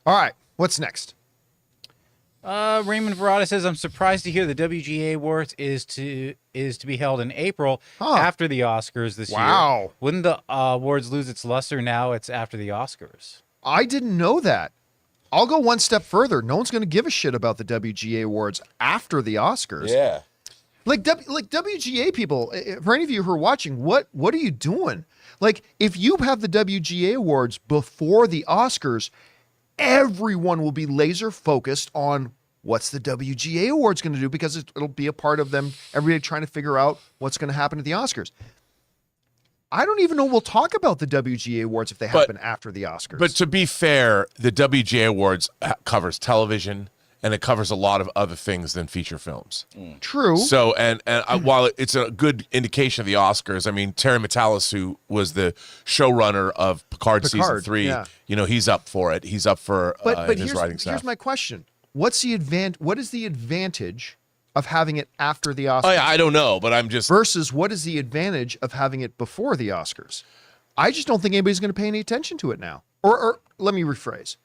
all right, what's next?
Raymond Verada says, I'm surprised to hear the WGA Awards is to be held in April
Huh.
after the Oscars this year.
Wow.
Wouldn't the awards lose its luster now it's after the Oscars?
I didn't know that. I'll go one step further. No one's going to give a shit about the WGA awards after the Oscars.
Yeah.
Like WGA people, for any of you who are watching, what are you doing? Like, if you have the WGA awards before the Oscars, everyone will be laser focused on what's the WGA awards going to do, because it'll be a part of them, everybody trying to figure out what's going to happen at the Oscars. I don't even know we'll talk about the WGA awards if they happen after the Oscars.
But to be fair, the WGA Awards covers television and it covers a lot of other things than feature films.
True.
So, and while it's a good indication of the Oscars, I mean, Terry Matalas, who was the showrunner of Picard season 3,
yeah.
you know, he's up for it. He's up for
But
his writing staff.
here's my question. What is the advantage of having it after the Oscars?
Oh, yeah, I don't know, but I'm just
versus what is the advantage of having it before the Oscars? I just don't think anybody's going to pay any attention to it now. Or let me rephrase.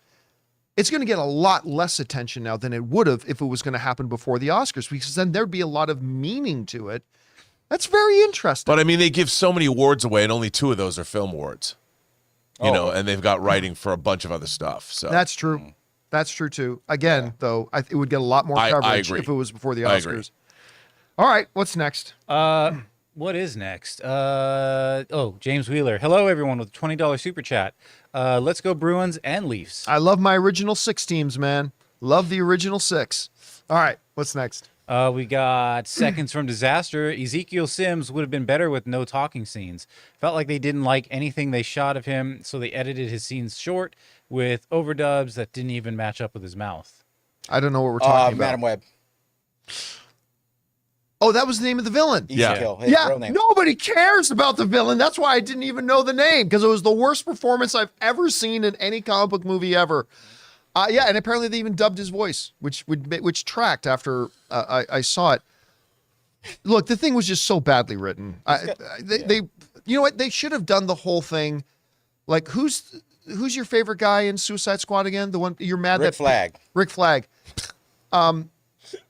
It's going to get a lot less attention now than it would have if it was going to happen before the Oscars, because then there'd be a lot of meaning to it. That's very interesting.
But I mean, they give so many awards away, and only 2 of those are film awards. You know, and they've got writing for a bunch of other stuff. So
That's true. That's true too. Again, though, it would get a lot more coverage
agree.
if it was before the
I agree.
Oscars. All right, what's next?
What is next? James Wheeler. Hello, everyone, with a $20 super chat. Let's go Bruins and Leafs.
I love my original 6 teams, man. Love the original 6. All right, what's next?
We got Seconds from Disaster. Ezekiel Sims would have been better with no talking scenes. Felt like they didn't like anything they shot of him, so they edited his scenes short with overdubs that didn't even match up with his mouth.
I don't know what we're talking about.
Madam Web.
Oh, that was the name of the villain.
Easy
Yeah.
kill. His
Yeah,
real name.
nobody cares about the villain. That's why I didn't even know the name, because it was the worst performance I've ever seen in any comic book movie ever. Yeah, and apparently they even dubbed his voice, which tracked after I saw it. Look, the thing was just so badly written. They you know what? They should have done the whole thing. Like, who's your favorite guy in Suicide Squad again? The one you're mad
Rick
that
Flag.
Rick Flag.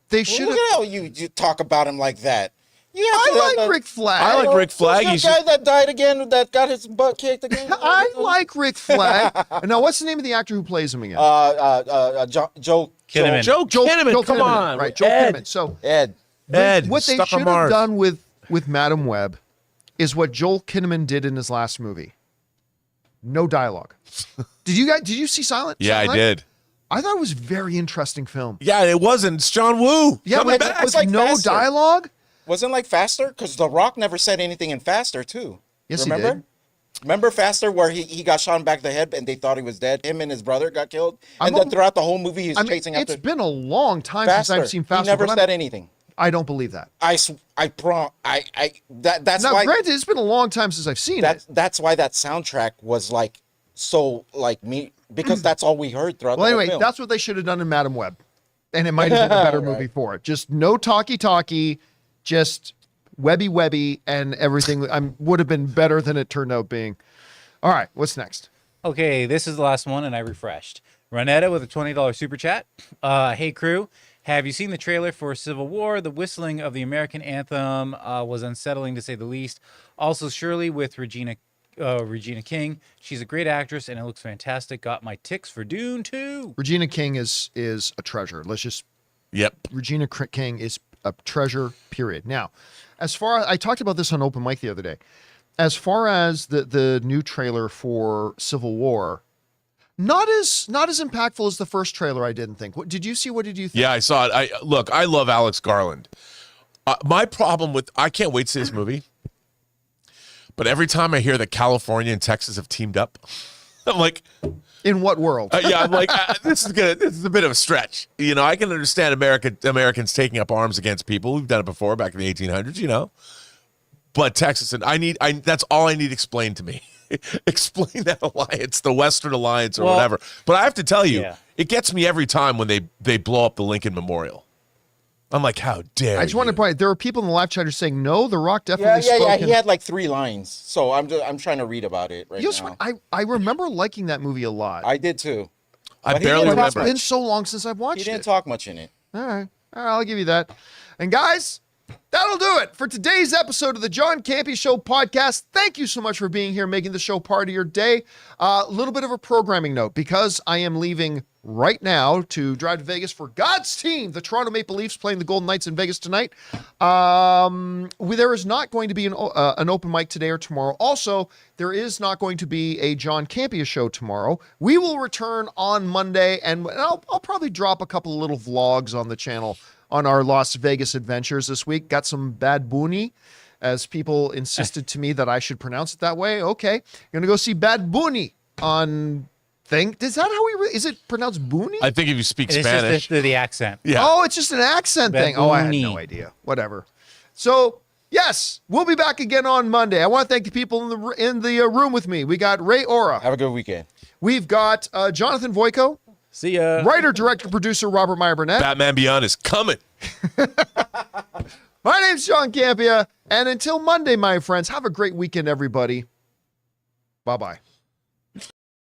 They should
Look
have.
at how you talk about him like that. Yeah,
I like Rick Flag.
I like Rick Flag.
Who's that guy that died again, that got his butt kicked again?
I like Rick Flag. Now, what's the name of the actor who plays him again?
Joe
Kinnaman.
Joe Kinnaman, come
Kinnaman,
on.
right? Joe
Ed.
Kinnaman. So
Ed.
what they
stuck
should
on
have
Mars.
done with Madam Web is what Joel Kinnaman did in his last movie. No dialogue. Did you see Silent?
Yeah, I
Silent Night?
did.
I thought it was a very interesting film.
Yeah, it wasn't. It's John Woo.
Yeah,
Coming
but
back.
with
like
no
faster.
dialogue.
Wasn't like Faster? Because The Rock never said anything in Faster, too.
Yes, he
Remember?
did.
Remember Faster, where he got shot in the back of the head and they thought he was dead? Him and his brother got killed. And then throughout the whole movie, he's chasing
it's
after
been a long time
Faster.
since I've seen Faster.
He never
but
said anything.
I don't believe that.
That's
Now,
why
granted, it's been a long time since I've seen it.
that's why that soundtrack was like so like me, because that's all we heard throughout
Well,
the whole
anyway,
film.
that's what they should have done in Madam Web, and it might have been a better movie for it. Just no talky, just webby, and everything would have been better than it turned out being. All right, what's next?
Okay, this is the last one, and I refreshed. Ronetta with a $20 super chat. Hey, crew. Have you seen the trailer for Civil War? The whistling of the American anthem was unsettling, to say the least. Also, Shirley with Regina King. She's a great actress, and it looks fantastic. Got my ticks for Dune 2.
Regina King is a treasure.
Yep.
Regina King is a treasure, period. Now, as far as I talked about this on Open Mic the other day, as far as the new trailer for Civil War, not as impactful as the first trailer, I didn't think. What did you see? What did you think?
Yeah, I saw it. I love Alex Garland. My problem I can't wait to see this movie, but every time I hear that California and Texas have teamed up, I'm like,
In what world?
I'm like, this is a bit of a stretch. You know, I can understand Americans taking up arms against people. We've done it before back in the 1800s, you know. But Texas, and that's all I need explained to me. Explain that alliance, the Western Alliance or whatever. But I have to tell you, it gets me every time when they blow up the Lincoln Memorial. I'm like, how dare
I just want to point out, there are people in the live chat who are saying, no, The Rock definitely spoke.
He had like 3 lines. So I'm trying to read about it right now.
I remember liking that movie a lot.
I did too.
I
But he
barely
didn't talk
It's
remember.
been so long since I've watched
He didn't
it.
talk much in it.
All right, I'll give you that. And guys, that'll do it for today's episode of the John Campea Show podcast. Thank you so much for being here, making the show part of your day. A little bit of a programming note, because I am leaving right now to drive to Vegas for God's team, the Toronto Maple Leafs, playing the Golden Knights in Vegas tonight. There is not going to be an open mic today or tomorrow. Also, there is not going to be a John Campea Show tomorrow. We will return on Monday, and I'll probably drop a couple of little vlogs on the channel on our Las Vegas adventures this week. Got some Bad Bunny, as people insisted to me that I should pronounce it that way. Okay, gonna go see Bad Bunny on thing. Is that how is it pronounced Bunny?
I think if you speak
It's
Spanish,
just the accent.
yeah.
Oh, it's just an accent
Bad
thing. Oh, I had
Bunny.
no idea. Whatever. So yes, we'll be back again on Monday. I want to thank the people in the room with me. We got Ray Ora.
Have a good weekend.
We've got Jonathan Voico,
See ya.
writer, director, producer Robert Meyer Burnett.
Batman Beyond is coming.
My name's John Campea, and until Monday, my friends, have a great weekend, everybody. Bye-bye.